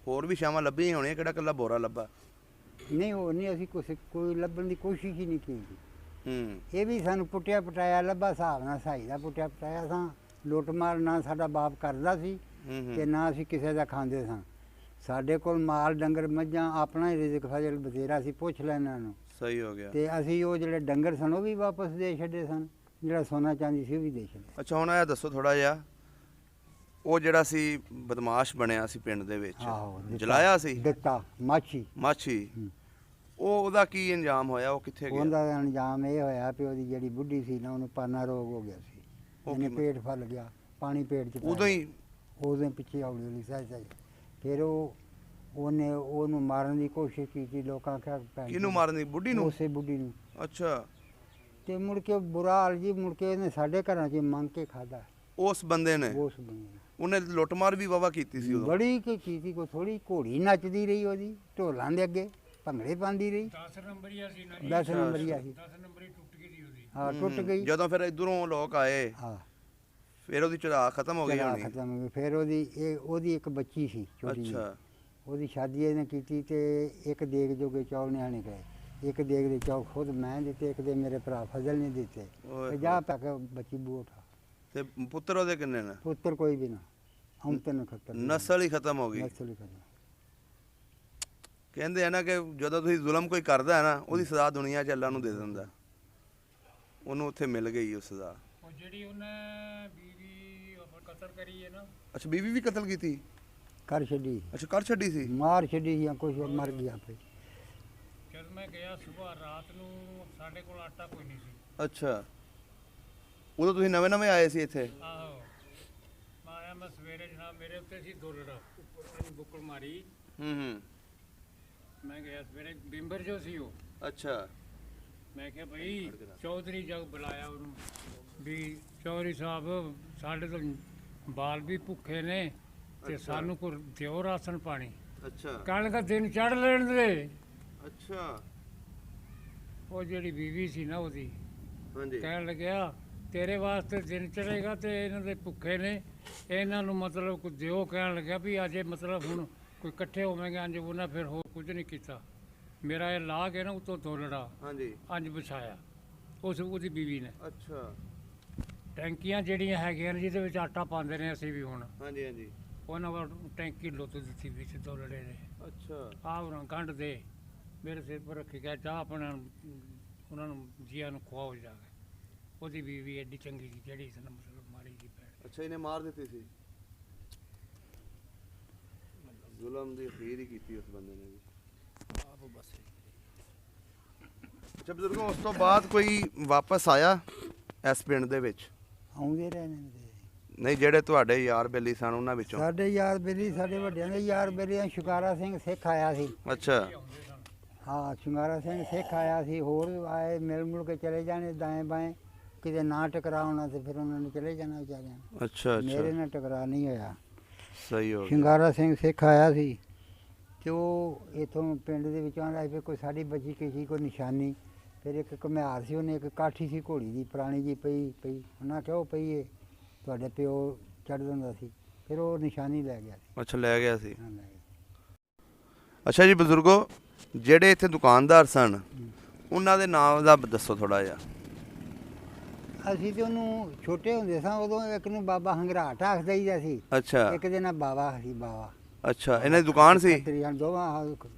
ਹੋਰ ਵੀ ਛਾਵਾਂ ਲੱਭੀਆਂ ਹੋਣੀਆਂ, ਕਿਹੜਾ ਇਕੱਲਾ ਬੋਰਾ ਲੱਭਾ? ਨਹੀਂ, ਉਹ ਨਹੀਂ, ਅਸੀਂ ਕੋਈ ਲੱਭਣ ਦੀ ਕੋਸ਼ਿਸ਼ ਹੀ ਨਹੀਂ ਕੀਤੀ। ਹੂੰ ਇਹ ਵੀ ਸਾਨੂੰ ਪੁੱਟਿਆ ਪਟਾਇਆ ਲੱਭਾ, ਹਿਸਾਬ ਨਾਲ ਸਾਈ ਦਾ ਪੁੱਟਿਆ ਪਟਾਇਆ ਸਾਂ। ਲੁੱਟ ਮਾਰ ਨਾ ਸਾਡਾ ਬਾਪ ਕਰਦਾ ਸੀ ਤੇ ਨਾ ਅਸੀਂ ਕਿਸੇ ਦਾ ਖਾਂਦੇ ਸਾਂ। ਸਾਡੇ ਕੋਲ ਮਾਲ ਡੰਗਰ ਮੱਝਾਂ ਆਪਣਾ ਹੀ ਰਿਜ਼ਕ ਫਜ਼ਲ ਬਥੇਰਾ ਸੀ, ਪੁੱਛ ਲੈ ਇਹਨਾਂ ਨੂੰ। ਸਹੀ ਹੋ ਗਿਆ। ਤੇ ਅਸੀਂ ਉਹ ਜਿਹੜੇ ਡੰਗਰ ਸਨ ਉਹ ਵੀ ਵਾਪਸ ਦੇ ਛੱਡੇ ਸਨ, ਜਿਹੜਾ ਸੋਨਾ ਚਾਂਦੀ ਸੀ ਉਹ ਵੀ ਦੇ ਛੱਡਿਆ। ਅੱਛਾ ਹੁਣ ਇਹ ਦੱਸੋ ਥੋੜਾ ਜਿਹਾ ਉਹ ਜਿਹੜਾ ਸੀ ਬਦਮਾਸ਼ ਬਣਿਆ ਸੀ ਪਿੰਡ ਦੇ ਵਿੱਚ, ਆਹੋ, ਦਿੱਤਾ। ਜਲਾਇਆ ਸੀ ਦਿੱਤਾ ਮਾਛੀ। ਮਾਛੀ। ਹੂੰ। ਉਹਦਾ ਕੀ ਅੰਜਾਮ ਹੋਇਆ, ਉਹ ਕਿੱਥੇ ਗਿਆ? ਉਹਦਾ ਅੰਜਾਮ ਇਹ ਹੋਇਆ ਵੀ ਉਹਦੀ ਜਿਹੜੀ ਬੁੱਢੀ ਸੀ ਨਾ ਉਹਨੂੰ ਪਾਨਾ ਰੋਗ ਹੋ ਗਿਆ ਸੀ, ਉਹ ਉਹਨੇ ਕੀ ਪੇਟ ਫਲ ਗਿਆ, ਪਾਣੀ ਪੇਟ 'ਚ ਪੈ ਉਦੋਂ ਹੀ? ਗਿਆ। ਉਦੋਂ ਪਿੱਛੇ ਹੌਲੀ ਹੌਲੀ ਸਹਿ ਫਿਰ ਉਹਨੇ ਉਹਨੂੰ ਮਾਰਨ ਦੀ ਕੋਸ਼ਿਸ਼ ਕੀਤੀ, ਲੋਕਾਂ ਕਿਹਾ ਕਿਹਨੂੰ ਮਾਰਨ ਦੀ? ਬੁੱਢੀ ਨੂੰ? ਉਸੇ ਬੁੱਢੀ ਨੂੰ। ਅੱਛਾ। ਤੇ ਮੁੜ ਕੇ ਬੁਰਾ ਹਾਲ ਜੀ, ਮੁੜ ਕੇ ਇਹਨੇ ਸਾਡੇ ਘਰਾਂ 'ਚ ਮੰਗ ਕੇ ਖਾਦਾ। ਉਸ ਬੰਦੇ ਨੇ? ਉਸ ਬੰਦੇ ਨੇ ਉਹਨੇ ਲੁੱਟਮਾਰ ਵੀ ਵਾਵਾ ਕੀਤੀ ਸੀ ਉਦੋਂ? ਬੜੀ ਕੀ ਕੀਤੀ, ਕੋਈ ਥੋੜੀ ਘੋੜੀ ਨੱਚਦੀ ਰਹੀ ਉਹਦੀ ਢੋਲਾਂ ਦੇ ਅੱਗੇ, ਭੰਗੜੇ ਪਾਉਂਦੀ ਰਹੀ। 10 ਨੰਬਰੀਆ ਸੀ ਨਾ ਜੀ। 10 ਨੰਬਰੀਆ ਸੀ। 10 ਨੰਬਰੀ ਟੁੱਟ ਗਈ ਸੀ ਉਹਦੀ। ਹਾਂ, ਟੁੱਟ ਗਈ। ਜਦੋਂ ਫਿਰ ਇਧਰੋਂ ਲੋਕ ਆਏ ਹਾਂ, ਫਿਰ ਉਹਦੀ ਚੜਾ ਖਤਮ ਹੋ ਗਈ ਚੜਾ ਹੋਣੀ? ਖਤਮ ਹੋ ਗਈ। ਫਿਰ ਉਹਦੀ ਇੱਕ ਬੱਚੀ ਸੀ ਛੋਟੀ ਜਿਹੀ, ਅੱਛਾ। ਉਹਦੀ ਸ਼ਾਦੀ ਇਹਨੇ ਕੀਤੀ ਤੇ ਇੱਕ ਦੇਗ ਜੋਗੇ ਚੌਲ ਨਿਆਣੇ ਗਏ, ਇੱਕ ਦੇਗ ਦੇ ਚੌਲ ਖੁਦ ਮੈਂ ਦਿੱਤੇ, ਇੱਕ ਦੇ ਮੇਰੇ ਭਰਾ ਫਜ਼ਲ ਨੇ ਦਿੱਤੇ। ਓਏ ਤੇ ਜਾ ਤੱਕ ਬੱਚੀ ਬੂਟ ਤੇ ਪੁੱਤਰ ਉਹਦੇ ਕਿੰਨੇ ਨੇ? ਪੁੱਤਰ ਕੋਈ ਵੀ ਨਾ, ਹਮ ਤੇ ਨਾ ਖਤਮ, ਨਸਲ ਹੀ ਖਤਮ ਹੋ ਗਈ। ਨਸਲ ਹੀ ਖਤਮ। ਕਹਿੰਦੇ ਆ ਨਾ ਕਿ ਜਦੋਂ ਤੁਸੀਂ ਜ਼ੁਲਮ ਕੋਈ ਕਰਦਾ ਹੈ ਨਾ, ਉਹਦੀ ਸਜ਼ਾ ਦੁਨੀਆ 'ਚ ਅੱਲਾ ਨੂੰ ਦੇ ਦਿੰਦਾ। ਉਹਨੂੰ ਉੱਥੇ ਮਿਲ ਗਈ ਉਹ ਸਜ਼ਾ। ਉਹ ਜਿਹੜੀ ਉਹਨੇ ਬੀਵੀ ਕਤਲ ਕਰੀ ਹੈ ਨਾ। ਅੱਛਾ, ਬੀਵੀ ਵੀ ਕਤਲ ਕੀਤੀ? ਕਰ ਛੱਡੀ, ਅੱਛਾ, ਕਰ ਛੱਡੀ ਸੀ? ਮਾਰ ਛੱਡੀ ਜਾਂ ਕੁਛ ਮਰ ਗਿਆ ਫਿਰ। ਜਦ ਮੈਂ ਗਿਆ ਸਵੇਰ ਰਾਤ ਨੂੰ, ਸਾਡੇ ਕੋਲ ਆਟਾ ਕੋਈ ਨਹੀਂ ਸੀ। ਅੱਛਾ, ਉਦੋਂ ਤੁਸੀਂ ਨਵੇਂ ਨਵੇਂ ਆਏ ਸੀ ਇੱਥੇ? ਆਹੋ, ਮੈਂ ਆਇਆ, ਮੈਂ ਸਵੇਰੇ ਜਨਾਬ ਮੇਰੇ ਉੱਤੇ ਸੀ ਦੁਰੜਾ, ਇਹਨੂੰ ਬੁੱਕਲ ਮਾਰੀ। ਹੂੰ। ਮੈਂ ਗਿਆ ਸਵੇਰੇ ਬਿੰਬਰ ਜੋ ਸੀ ਉਹ। ਅੱਛਾ। ਮੈਂ ਕਿਹਾ ਭਾਈ ਚੌਧਰੀ ਜਗ ਬੁਲਾਇਆ ਉਹਨੂੰ ਵੀ ਚੌਧਰੀ ਸਾਹਿਬ ਸਾਡੇ ਤੋਂ ਬਾਲ ਵੀ ਭੁੱਖੇ ਨੇ ਤੇ ਸਾਨੂੰ ਕੋਈ ਦਿਓ ਰਾਸ਼ਨ ਪਾਣੀ। ਅੱਛਾ। ਕਹਿਣ ਲੱਗਾ ਦਿਨ ਚੜ ਲੈਣ ਦੇ। ਅੱਛਾ। ਉਹ ਜਿਹੜੀ ਬੀਵੀ ਸੀ ਨਾ ਉਹਦੀ, ਹਾਂਜੀ। ਕਹਿਣ ਲੱਗਿਆ ਤੇਰੇ ਵਾਸਤੇ ਦਿਨ ਚੜੇਗਾ ਤੇ ਇਹਨਾਂ ਦੇ ਭੁੱਖੇ ਨੇ, ਇਹਨਾਂ ਨੂੰ ਮਤਲਬ ਕੁਝ ਦਿਓ। ਕਹਿਣ ਲੱਗਿਆ ਵੀ ਅਜੇ ਮਤਲਬ ਹੁਣ ਕੋਈ ਇਕੱਠੇ ਹੋਵਾਂਗੇ ਅੰਜ। ਉਹਨਾਂ ਫਿਰ ਹੋਰ ਕੁਝ ਨਹੀਂ ਕੀਤਾ। ਮੇਰਾ ਇਹ ਲਾ ਕੇ ਨਾ ਉਤੋਂ ਦੋਲੜਾ ਹਾਂਜੀ ਅੰਜ ਵਿਛਾਇਆ ਉਹਦੀ ਬੀਵੀ ਨੇ। ਅੱਛਾ। ਟੈਂਕੀਆਂ ਜਿਹੜੀਆਂ ਹੈਗੀਆਂ ਨੇ ਜਿਹਦੇ ਵਿੱਚ ਆਟਾ ਪਾਉਂਦੇ ਨੇ ਅਸੀਂ ਵੀ ਹੁਣ, ਹਾਂਜੀ ਹਾਂਜੀ। ਉਹਨਾਂ ਕੋਲ ਟੈਂਕੀ ਲੁੱਟ ਦਿੱਤੀ ਵਿੱਚ ਦੋਲੜੇ ਨੇ। ਅੱਛਾ। ਆਹ ਉਹਨਾਂ ਗੰਢ ਦੇ ਮੇਰੇ ਸਿਰ ਪਰ ਰੱਖੀ ਗਿਆ, ਚਾਹ ਆਪਣਾ ਉਹਨਾਂ ਨੂੰ ਜੀਆਂ ਨੂੰ ਖਵਾਓ ਜਾ ਕੇ। ਉਹਦੀ ਬੀਵੀ ਐਡੀ ਚੰਗੀ ਸੀ ਜਿਹੜੀ ਇਸ ਨਾਲ ਮਤਲਬ ਮਾਰੀ ਦੀ ਭੈਣ। ਅੱਛਾ, ਇਹਨੇ ਮਾਰ ਦਿੱਤੀ ਸੀ? ਜ਼ੁਲਮ ਦੀ ਅਖੀਰ ਹੀ ਕੀਤੀ ਉਸ ਬੰਦੇ ਨੇ ਵੀ। ਆਪ ਬਸ ਅੱਛਾ ਬਜ਼ੁਰਗੋ, ਉਸ ਤੋਂ ਬਾਅਦ ਕੋਈ ਵਾਪਸ ਆਇਆ ਇਸ ਪਿੰਡ ਦੇ ਵਿੱਚ? ਆਉਂਦੇ ਰਹੇ ਨੇ। ਨਹੀਂ, ਜਿਹੜੇ ਤੁਹਾਡੇ ਯਾਰ ਬੇਲੀ ਸਨ ਉਹਨਾਂ ਵਿੱਚੋਂ? ਸਾਡੇ ਯਾਰ ਬੇਲੀ, ਸਾਡੇ ਵੱਡਿਆਂ ਦੇ ਯਾਰ ਬੇਲੀ, ਸ਼ਿਕਾਰਾ ਸਿੰਘ ਸਿੱਖ ਆਇਆ ਸੀ। ਅੱਛਾ। ਹਾਂ, ਸ਼ਿੰਗਾਰਾ ਸਿੰਘ ਸਿੱਖ ਆਇਆ ਸੀ, ਹੋਰ ਆਏ ਮਿਲ ਮੁਲ ਕੇ ਚਲੇ ਜਾਣੇ ਦਾएं ਬਾएं, ਕਿਤੇ ਨਾ ਟਕਰਾ ਹੋਣਾ ਤੇ ਫਿਰ ਉਹਨਾਂ ਨੇ ਚਲੇ ਜਾਣਾ ਵਿਚਾਰਿਆਂ। ਅੱਛਾ ਮੇਰੇ ਅੱਛਾ, ਨਾਲ ਟਕਰਾ ਨਹੀਂ ਹੋਇਆ। ਸਹੀ ਹੋ ਗਿਆ। ਸ਼ਿੰਗਾਰਾ ਸਿੰਘ ਸਿੱਖ ਆਇਆ ਸੀ ਤੇ ਉਹ ਇਥੋਂ ਪਿੰਡ ਦੇ ਵਿੱਚੋਂ ਆਇਆ ਫਿਰ ਕੋਈ ਸਾਡੀ ਬਚੀ ਕਿਸੇ ਕੋਈ ਨਿਸ਼ਾਨੀ। ਫਿਰ ਇੱਕ ਘੁਮਿਆਰ ਸੀ, ਉਹਨੇ ਇੱਕ ਕਾਠੀ ਸੀ ਘੋੜੀ ਦੀ ਪੁਰਾਣੀ ਜੀ ਪਈ ਉਹਨਾਂ ਕਿਹਾ ਉਹ ਪਈ ਏ ਤੁਹਾਡੇ ਪਿਓ ਚੜ੍ਹ ਦਿੰਦਾ ਸੀ। ਫਿਰ ਉਹ ਨਿਸ਼ਾਨੀ ਲੈ ਗਿਆ ਸੀ। ਅੱਛਾ, ਲੈ ਗਿਆ ਸੀ। ਹਾਂ, ਲੈ ਗਿਆ। ਅੱਛਾ ਜੀ ਬਜ਼ੁਰਗੋ, ਜਿਹੜੇ ਇੱਥੇ ਦੁਕਾਨਦਾਰ ਸਨ ਉਹਨਾਂ ਦੇ ਨਾਮ ਦਾ ਦੱਸੋ ਥੋੜਾ ਜਿਹਾ। ਅਸੀਂ ਤੇ ਉਹਨੂੰ ਛੋਟੇ ਹੁੰਦੇ ਸਾਂ ਉਦੋਂ ਇੱਕ ਨੂੰ ਬਾਬਾ ਹੰਗਰਾਟ ਆਖ ਦਈਦਾ ਸੀ, ਅੱਛਾ ਇੱਕ ਦੇ ਨਾਲ ਬਾਵਾ ਸੀ ਬਾਵਾ। ਅੱਛਾ, ਇਹਨਾਂ ਦੀ ਦੁਕਾਨ ਸੀ? ਦੋਵਾਂ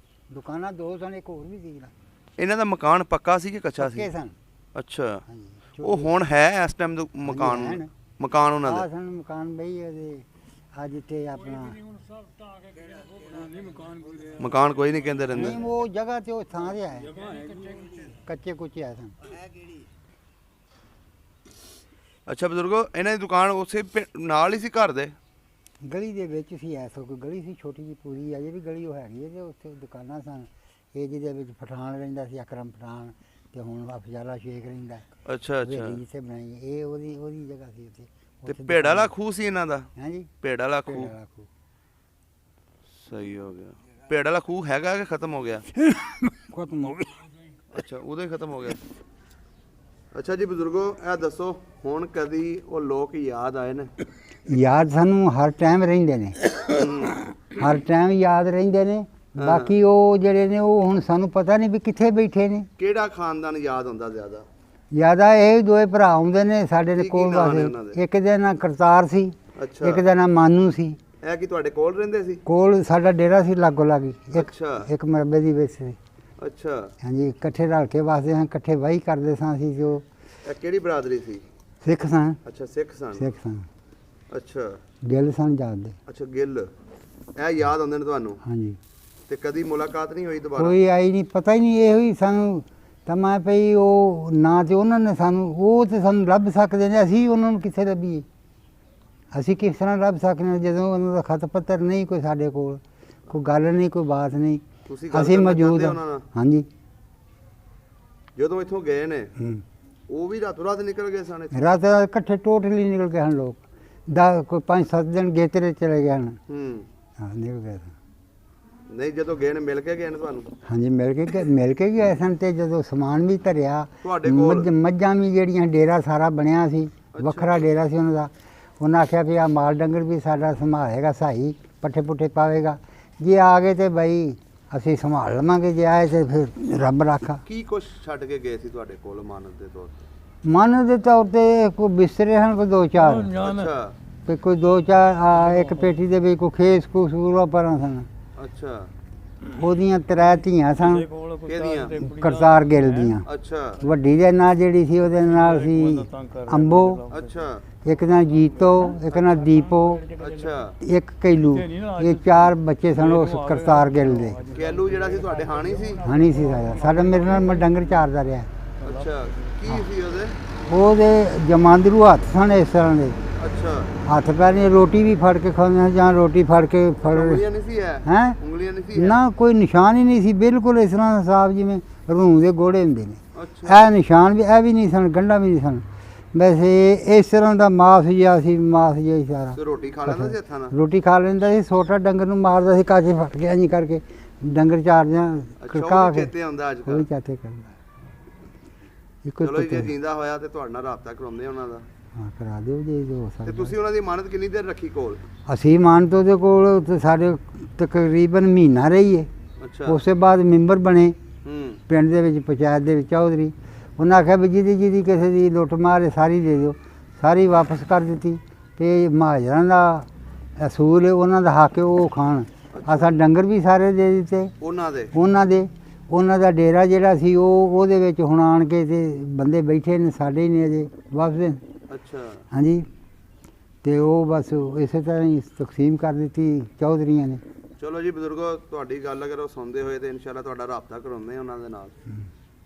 ਦੁਕਾਨਾਂ ਦੋ ਸਨ, ਇੱਕ ਹੋਰ ਵੀ ਸੀ ਨਾ। ਇਹਨਾਂ ਦਾ ਮਕਾਨ ਪੱਕਾ ਸੀ ਕਿ ਕੱਚਾ ਸੀ? ਪੱਕੇ ਸਨ। ਅੱਛਾ, ਹਾਂਜੀ, ਉਹ ਹੁਣ ਹੈ ਇਸ ਟਾਈਮ ਮਕਾਨ? ਹਨ। ਮਕਾਨ ਉਹਨਾਂ ਆਹ ਦਾ? ਸਨ ਮਕਾਨ ਬਈ ਉਹਦੇ ਅੱਜ ਇੱਥੇ ਆਪਣਾ ਹੁਣ ਸਭ ਢਾਹ ਕੇ ਗਿਆ ਨਹੀਂ ਮਕਾਨ ਕੋਈ ਮਕਾਨ ਕੋਈ ਨਹੀਂ ਕਹਿੰਦੇ ਰਹਿੰਦੇ? ਨਹੀਂ, ਉਹ ਜਗ੍ਹਾ ਤੇ ਉਹ ਥਾਂ ਤੇ ਹੈ, ਕੱਚੇ ਕੁੱਚੇ ਆ ਸਨ। ਅੱਛਾ ਬਜ਼ੁਰਗੋ, ਇਹਨਾਂ ਦੀ ਦੁਕਾਨ ਉਸੇ ਨਾਲ ਹੀ ਸੀ ਘਰ ਦੇ? ਗਲੀ ਦੇ ਵਿੱਚ ਸੀ, ਐਸੋ ਕੋਈ ਗਲੀ ਸੀ ਛੋਟੀ ਜਿਹੀ ਪੂਰੀ, ਅਜੇ ਵੀ ਗਲੀ ਉਹ ਹੈਗੀ ਹੈ ਤੇ ਉੱਥੇ ਦੁਕਾਨਾਂ ਸਨ। ਇਹ ਜਿਹਦੇ ਵਿੱਚ ਪਠਾਨ ਰਹਿੰਦਾ ਸੀ, ਅਕਰਮ ਪਠਾਨ, ਤੇ ਹੁਣ ਅਫਜ਼ਾਲਾ ਸ਼ੇਖ ਰਹਿੰਦਾ। ਅੱਛਾ ਹਵੇਲੀ ਅੱਛਾ। ਜਿੱਥੇ ਬਣਾਈ ਇਹ ਉਹਦੀ ਜਗ੍ਹਾ ਸੀ ਉੱਥੇ। ਤੇ ਭੇੜ ਵਾਲਾ ਖੂਹ ਸੀ ਇਹਨਾਂ ਦਾ? ਹਾਂਜੀ, ਭੇੜ ਵਾਲਾ ਭੇਡ ਖੂਹ। ਵਾਲਾ ਖੂਹ। ਸਹੀ ਹੋ ਗਿਆ। ਭੇੜ ਵਾਲਾ ਖੂਹ ਹੈਗਾ ਕਿ ਖਤਮ ਹੋ ਗਿਆ? ਖਤਮ ਹੋ ਗਿਆ। ਅੱਛਾ, ਉਦੋਂ ਹੀ ਖਤਮ ਹੋ ਗਿਆ। ਅੱਛਾ ਜੀ ਬਜ਼ੁਰਗੋ, ਇਹ ਦੱਸੋ ਹੁਣ ਕਦੀ ਉਹ ਲੋਕ ਯਾਦ ਆਏ ਨੇ? ਯਾਦ ਸਾਨੂੰ ਹਰ ਟਾਈਮ ਰਹਿੰਦੇ ਨੇ, ਹਰ ਟਾਈਮ ਯਾਦ ਰਹਿੰਦੇ ਨੇ। ਬਾਕੀ ਉਹ ਜਿਹੜੇ ਨੇ ਉਹ ਹੁਣ ਸਾਨੂੰ ਪਤਾ ਨਹੀਂ ਵੀ ਕਿੱਥੇ ਬੈਠੇ ਨੇ। ਕਿਹੜਾ ਖਾਨਦਾਨ ਯਾਦ ਹੁੰਦਾ ਜ਼ਿਆਦਾ? ਜ਼ਿਆਦਾ ਇਹ ਦੋਏ ਭਰਾ ਆਉਂਦੇ ਨੇ ਸਾਡੇ ਕੀ ਕੋਲ ਨਾਂ ਨੇ ਉਹਨਾਂ ਵਾਸਤੇ। ਦੇ? ਇੱਕ ਦਾ ਨਾਂ ਕਰਤਾਰ ਸੀ, ਅੱਛਾ, ਇੱਕ ਦਾ ਨਾਂ ਮਾਨੂ ਸੀ। ਇਹ ਕੀ ਤੁਹਾਡੇ ਕੋਲ ਰਹਿੰਦੇ ਸੀ? ਕੋਲ ਸਾਡਾ ਡੇਰਾ ਸੀ ਲਾਗੋ ਲਾਗੀ, ਅੱਛਾ ਇੱਕ ਮਰਬੇ ਦੀ ਵਿੱਚ ਸੀ। ਅੱਛਾ, ਹਾਂਜੀ, ਇਕੱਠੇ ਰਲ ਕੇ ਵਸਦੇ ਹਾਂ, ਇਕੱਠੇ ਵਾਹੀ ਕਰਦੇ ਸਾਂ ਅਸੀਂ। ਜੋ ਇਹ ਕਿਹੜੀ ਬਰਾਦਰੀ ਸੀ? ਸਿੱਖ ਸਾਂ, ਅੱਛਾ, ਸਿੱਖ ਸਨ। ਸਿੱਖ ਸਾਂ। ਅੱਛਾ ਗਿੱਲ ਸਨ ਜਾਣਦੇ। ਅੱਛਾ ਗਿੱਲ, ਇਹ ਯਾਦ ਆਉਂਦੇ ਨੇ ਤੁਹਾਨੂੰ? ਹਾਂਜੀ। ਤੇ ਕਦੀ ਮੁਲਾਕਾਤ ਨਹੀਂ ਹੋਈ ਦੁਬਾਰਾ? ਕੋਈ ਆਈ ਨਹੀਂ, ਪਤਾ ਹੀ ਨਹੀਂ, ਇਹੋ ਹੀ ਸਾਨੂੰ ਤਾਂ ਮੈਂ ਪਈ ਉਹ ਨਾ ਤੇ ਉਹਨਾਂ ਨੇ ਸਾਨੂੰ, ਉਹ ਤੇ ਸਾਨੂੰ ਲੱਭ ਸਕਦੇ ਨੇ, ਅਸੀਂ ਉਹਨਾਂ ਨੂੰ ਕਿੱਥੇ ਲੱਭੀਏ? ਅਸੀਂ ਕਿਸ ਤਰ੍ਹਾਂ ਲੱਭ ਸਕਦੇ ਹਾਂ ਜਦੋਂ ਉਹਨਾਂ ਦਾ ਖਤ ਪੱਤਰ ਨਹੀਂ ਕੋਈ ਸਾਡੇ ਕੋਲ, ਕੋਈ ਗੱਲ ਨਹੀਂ, ਕੋਈ ਬਾਤ ਨਹੀਂ। ਤੁਸੀਂ ਗੱਲ ਅਸੀਂ ਕਰਨਾ ਮੌਜੂਦ ਚਾਹੁੰਦੇ ਹੋ ਹਾਂ। ਉਹਨਾਂ ਨਾਲ? ਹਾਂਜੀ। ਜਦੋਂ ਇੱਥੋਂ ਗਏ ਨੇ ਹੂੰ। ਉਹ ਵੀ ਰਾਤੋਂ ਰਾਤ ਨਿਕਲ ਗਏ ਸਨ ਇੱਥੋਂ? ਰਾਤ ਰਾਤ ਇਕੱਠੇ ਟੋਟਲੀ ਨਿਕਲ ਗਏ ਹਨ ਲੋਕ, ਕੋਈ 5-7 ਦਿਨ ਗੇਤਰੇ ਚਲੇ ਗਏ ਹਨ। ਹੂੰ। ਹਾਂ ਨਿਕਲ ਗਏ ਸਨ। ਨਹੀਂ ਜਦੋਂ ਗਏ ਨੇ ਮਿਲ ਕੇ ਗਏ ਨੇ ਤੁਹਾਨੂੰ? ਹਾਂਜੀ ਮਿਲ ਕੇ ਗਏ ਸਨ। ਤੇ ਜਦੋਂ ਸਮਾਨ ਵੀ ਧਰਿਆ, ਤੁਹਾਡੇ ਕੋਲ? ਮੱਝਾਂ ਵੀ ਜਿਹੜੀਆਂ, ਡੇਰਾ ਸਾਰਾ ਬਣਿਆ ਸੀ, ਵੱਖਰਾ ਡੇਰਾ ਸੀ ਉਹਨਾਂ ਦਾ। ਉਹਨਾਂ ਆਖਿਆ ਵੀ ਆ ਮਾਲ ਡੰਗਰ ਵੀ ਸਾਡਾ ਸੰਭਾਲੇਗਾ, ਸਹਾਈ ਪੱਠੇ ਪੁੱਠੇ ਪਾਵੇਗਾ, ਜੇ ਆ ਗਏ ਤੇ ਬਈ ਅਸੀਂ ਸੰਭਾਲ ਲਵਾਂਗੇ, ਜੇ ਆਏ ਤੇ ਫਿਰ ਰੱਬ ਰਾਖਾ। ਕੀ ਕੁਛ ਛੱਡ ਕੇ ਗਏ ਸੀ ਤੁਹਾਡੇ ਕੋਲ ਮਾਨਤ ਦੇ ਤੌਰ ਤੇ? ਮਨ ਦੇ ਤੌਰ ਤੇ ਕੋਈ ਬਿਸਤਰੇ ਹਨ, ਕੋਈ 2-4, ਅੱਛਾ ਤੇ ਕੋਈ 2-4 ਇੱਕ ਪੇਟੀ ਦੇ ਵਿੱਚ ਕੋਈ ਖੇਸ ਕੂਸੂਰਾ ਪਰਾਂ ਸਨ। ਅੱਛਾ। ਉਹਦੀਆਂ 3 ਧੀਆਂ ਸਨ, ਕਿਹਦੀਆਂ? ਕਰਤਾਰ ਗਿੱਲ ਦੀਆਂ। ਅੱਛਾ ਵੱਡੀ ਦੇ ਨਾਂ ਜਿਹੜੀ ਸੀ ਉਹਦੇ ਨਾਲ ਸੀ ਅੰਬੋ, ਅੱਛਾ ਇੱਕ ਨਾਂ ਜੀਤੋ, ਇੱਕ ਨਾਂ ਦੀਪੋ, ਅੱਛਾ। ਇੱਕ ਕੈਲੂ। ਇਹ 4 ਬੱਚੇ ਸਨ ਉਸ ਕਰਤਾਰ ਗਿੱਲ ਦੇ। ਕੈਲੂ ਜਿਹੜਾ ਸੀ ਤੁਹਾਡੇ ਹਾਣੀ ਸੀ? ਹਣੀ ਸੀ ਸਾਡਾ ਮੇਰੇ ਨਾਲ ਮੈਂ ਡੰਗਰ ਚਾਰਦਾ ਰਿਹਾ। ਅੱਛਾ। ਕੀ ਸੀ ਉਹਦੇ? ਉਹਦੇ ਜਮਾਂਦਰੂ ਹੱਥ ਸਨ ਇਸ ਤਰ੍ਹਾਂ ਦੇ, ਅੱਛਾ। ਹੱਥ ਪੈਰ ਨਹੀਂ, ਰੋਟੀ ਵੀ ਫੜ ਕੇ ਖਾਂਦੇ ਜਾਂ ਰੋਟੀ ਫੜ ਕੇ ਉਂਗਲੀਆਂ ਨਹੀਂ ਸੀ ਹੈ? ਹੈਂ? ਉਂਗਲੀਆਂ ਨਹੀਂ ਸੀ ਹੈ? ਨਾ ਕੋਈ ਨਿਸ਼ਾਨ ਹੀ ਨਹੀਂ ਸੀ, ਬਿਲਕੁਲ ਇਸ ਤਰ੍ਹਾਂ ਸਾਫ ਜਿਵੇਂ ਰੂਹ ਦੇ ਗੋੜੇ ਹੁੰਦੇ ਨੇ। ਅੱਛਾ। ਇਹ ਨਿਸ਼ਾਨ ਵੀ, ਇਹ ਵੀ ਨਹੀਂ ਸਨ, ਗੰਢਾਂ ਵੀ ਨਹੀਂ ਸਨ। ਵੈਸੇ ਇਸ ਤਰ੍ਹਾਂ ਦਾ ਮਾਸ ਜਿਹਾ ਸੀ, ਮਾਸ ਜਿਹਾ ਹੀ ਸਾਰਾ। ਤੇ ਰੋਟੀ ਖਾ ਲੈਂਦਾ ਸੀ ਹੱਥਾਂ ਨਾਲ? ਰੋਟੀ ਖਾ ਲੈਂਦਾ ਸੀ, ਛੋਟਾ ਡੰਗਰ ਨੂੰ ਮਾਰਦਾ ਸੀ, ਕਾਚੇ ਫਟ ਗਿਆ ਜੀ ਕਰਕੇ, ਡੰਗਰ ਚਾਰਦਿਆਂ ਅੱਛਾ ਖੜਕਾ ਉਹ ਵੀ ਕੇ। ਚੇਤੇ ਆਉਂਦਾ ਅੱਜ ਕੋਈ ਕੱਲ੍ਹ? ਚਾਤੇ ਕਰਦਾ। ਇੱਕੋ ਚਲੋ ਜੀ, ਜੇ ਪੁੱਤਰ। ਜਿੰਦਾ ਹੋਇਆ ਤੇ ਤੁਹਾਡੇ ਨਾਲ ਰਾਬਤਾ ਕਰਾਉਂਦੇ ਉਹਨਾਂ ਦਾ। ਹਾਂ ਕਰਾ ਦਿਓ ਜੇ ਹੋ ਤੇ ਸਕਦਾ। ਤੁਸੀਂ ਉਹਨਾਂ ਦੀ ਮਾਨਤ ਕਿੰਨੀ ਦੇਰ ਰੱਖੀ ਕੋਲ? ਅਸੀਂ ਮਾਨ ਤੋਂ ਦੇ ਕੋਲ ਤੇ ਸਾਡੇ ਤਕਰੀਬਨ ਮਹੀਨਾ ਰਹੀਏ। ਅੱਛਾ। ਉਸ ਤੋਂ ਬਾਅਦ ਮੈਂਬਰ ਬਣੇ ਹੂੰ। ਪਿੰਡ ਦੇ ਵਿੱਚ, ਪੰਚਾਇਤ ਦੇ ਵਿੱਚ ਚੌਧਰੀ। ਉਹਨਾਂ ਆਖਿਆ ਵੀ ਜਿਹਦੀ ਕਿਸੇ ਦੀ ਲੁੱਟ ਮਾਰ ਹੈ ਸਾਰੀ ਦੇ ਦਿਓ, ਸਾਰੀ ਵਾਪਸ ਕਰ ਦਿੱਤੀ। ਤੇ ਮਹਾਜਰਾਂ ਦਾ ਅਸੂਲ ਹੈ, ਉਹਨਾਂ ਦਾ ਹੱਕ ਹੈ, ਉਹ ਖਾਣ। ਅਸਾਂ ਡੰਗਰ ਵੀ ਸਾਰੇ ਦੇ ਦਿੱਤੇ ਉਹਨਾਂ ਦਾ ਡੇਰਾ ਜਿਹੜਾ ਸੀ ਉਹਦੇ ਵਿੱਚ ਹੁਣ ਆਣ ਕੇ ਤੇ ਬੰਦੇ ਬੈਠੇ ਨੇ, ਸਾਡੇ ਹੀ ਨੇ ਅਜੇ ਵਾਪਸ। ਅੱਛਾ। ਹਾਂਜੀ। ਤੇ ਉਹ ਬਸ ਇਸੇ ਤਰ੍ਹਾਂ ਹੀ ਤਕਸੀਮ ਕਰ ਦਿੱਤੀ ਚੌਧਰੀਆਂ ਨੇ। ਚਲੋ ਜੀ ਬਜ਼ੁਰਗੋ, ਤੁਹਾਡੀ ਗੱਲ ਅਗਰ ਉਹ ਸੁਣਦੇ ਹੋਏ ਤੇ ਇਨਸ਼ਾਅੱਲਾ ਤੁਹਾਡਾ ਰਾਬਤਾ ਕਰਾਉਂਦੇ ਆ ਉਹਨਾਂ ਦੇ ਨਾਲ,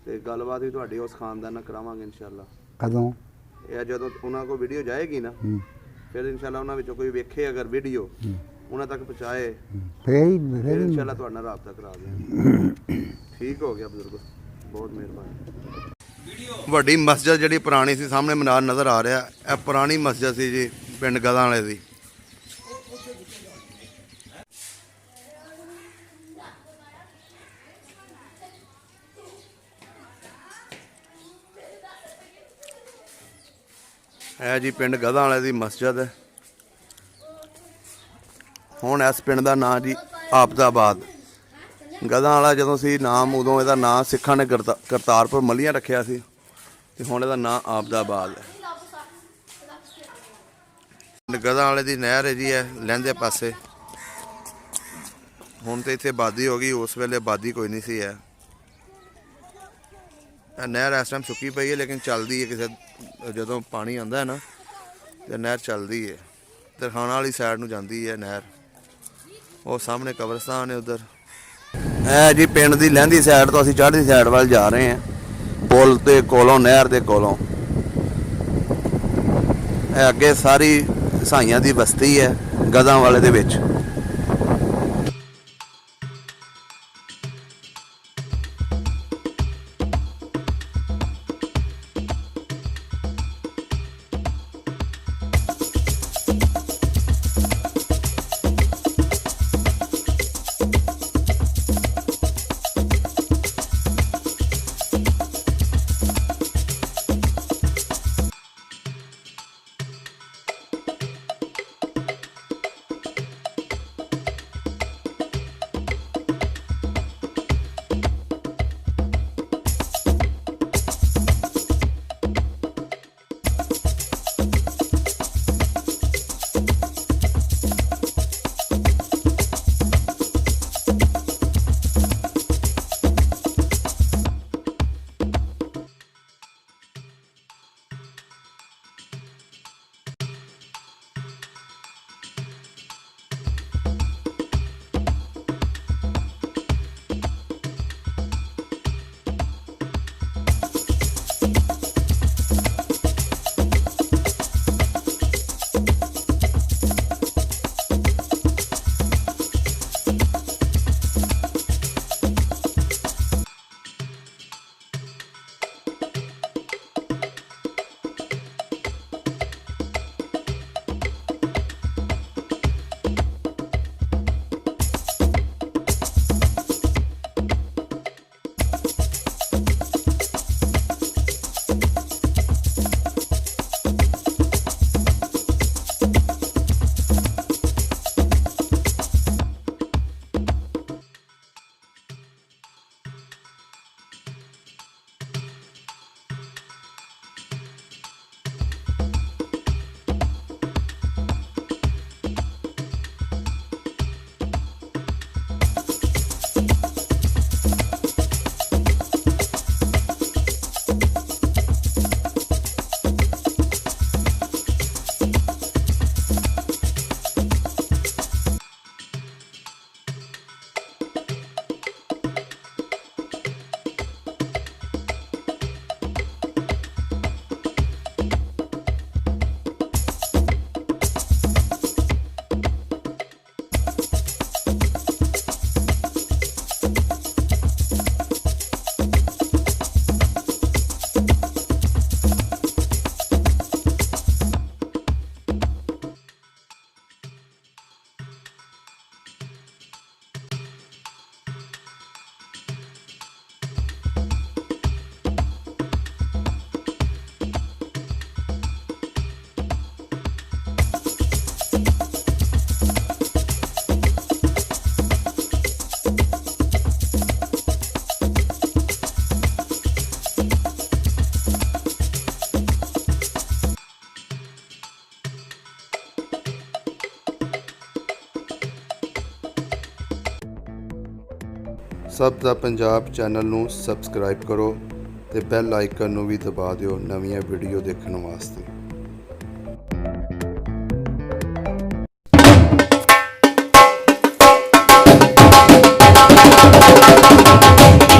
ਤੇ ਗੱਲਬਾਤ ਵੀ ਤੁਹਾਡੀ ਉਸ ਖਾਨਦਾਨ ਨਾਲ ਕਰਾਵਾਂਗੇ ਇਨਸ਼ਾਅੱਲਾ। ਕਦੋਂ? ਇਹ ਜਦੋਂ ਉਹਨਾਂ ਕੋਲ ਵੀਡੀਓ ਜਾਏਗੀ ਨਾ, ਫਿਰ ਇਨਸ਼ਾਅੱਲਾ ਉਹਨਾਂ ਵਿੱਚੋਂ ਕੋਈ ਵੇਖੇ ਅਗਰ ਵੀਡੀਓ ਉਹਨਾਂ ਤੱਕ ਪਹੁੰਚਾਏ, ਫਿਰ ਫਿਰ ਇਨਸ਼ਾਅੱਲਾ ਤੁਹਾਡੇ ਨਾਲ ਰਾਬਤਾ ਕਰਾ ਦਿਆਂਗੇ। ਠੀਕ ਹੋ ਗਿਆ ਬਜ਼ੁਰਗੋ, ਬਹੁਤ ਮਿਹਰਬਾਨੀ। ਵੱਡੀ ਮਸਜਿਦ ਜਿਹੜੀ ਪੁਰਾਣੀ ਸੀ, ਸਾਹਮਣੇ ਮਨਾਰ ਨਜ਼ਰ ਆ ਰਿਹਾ, ਇਹ ਪੁਰਾਣੀ ਮਸਜਿਦ ਸੀ ਜੀ ਪਿੰਡ ਗਦਾਂ ਵਾਲੇ ਦੀ। ਇਹ ਜੀ ਪਿੰਡ ਗਦਾਂ ਵਾਲੇ ਦੀ ਮਸਜਿਦ ਹੈ। ਹੁਣ ਇਸ ਪਿੰਡ ਦਾ ਨਾਂ ਜੀ ਆਬਦਾਬਾਦ। ਗਦਾਂ ਵਾਲਾ ਜਦੋਂ ਸੀ ਨਾਮ, ਉਦੋਂ ਇਹਦਾ ਨਾਂ ਸਿੱਖਾਂ ਨੇ ਕਰਤਾਰਪੁਰ ਮੱਲੀਆਂ ਰੱਖਿਆ ਸੀ, ਤੇ ਹੁਣ ਇਹਦਾ ਨਾਂ ਆਬਦਾਬਾਦ ਹੈ। ਗਦਾਂ ਵਾਲੇ ਦੀ ਨਹਿਰ ਹੈ ਜੀ, ਹੈ ਲਹਿੰਦੇ ਪਾਸੇ। ਹੁਣ ਤੇ ਇੱਥੇ ਆਬਾਦੀ ਹੋ ਗਈ, ਉਸ ਵੇਲੇ ਆਬਾਦੀ ਕੋਈ ਨਹੀਂ ਸੀ। ਹੈ ਇਹ ਨਹਿਰ ਇਸ ਟਾਈਮ ਸੁੱਕੀ ਪਈ ਹੈ, ਲੇਕਿਨ ਚੱਲਦੀ ਹੈ। ਕਿਸੇ ਜਦੋਂ ਪਾਣੀ ਆਉਂਦਾ ਹੈ ਨਾ, ਤੇ ਨਹਿਰ ਚੱਲਦੀ ਹੈ। ਤਰਖਾਣਾ ਵਾਲੀ ਸਾਈਡ ਨੂੰ ਜਾਂਦੀ ਹੈ ਨਹਿਰ। ਉਹ ਸਾਹਮਣੇ ਕਬਰਸਤਾਨ ਹੈ ਉਧਰ। ਇਹ ਜੀ ਪਿੰਡ ਦੀ ਲਹਿੰਦੀ ਸਾਈਡ ਤੋਂ ਅਸੀਂ ਚੜ੍ਹਦੀ ਸਾਈਡ ਵੱਲ ਜਾ ਰਹੇ ਹਾਂ, ਪੁਲ ਦੇ ਕੋਲੋਂ, ਨਹਿਰ ਦੇ ਕੋਲੋਂ। ਇਹ ਅੱਗੇ ਸਾਰੀ ਈਸਾਈਆਂ ਦੀ ਬਸਤੀ ਹੈ ਗਦਾਂ ਵਾਲੇ ਦੇ ਵਿੱਚ। ਸਭ ਦਾ ਪੰਜਾਬ ਚੈਨਲ ਨੂੰ ਸਬਸਕ੍ਰਾਈਬ ਕਰੋ ਤੇ ਬੈਲ ਆਈਕਨ ਨੂੰ ਵੀ ਦਬਾ ਦਿਓ ਨਵੀਆਂ ਵੀਡੀਓ ਦੇਖਣ ਵਾਸਤੇ।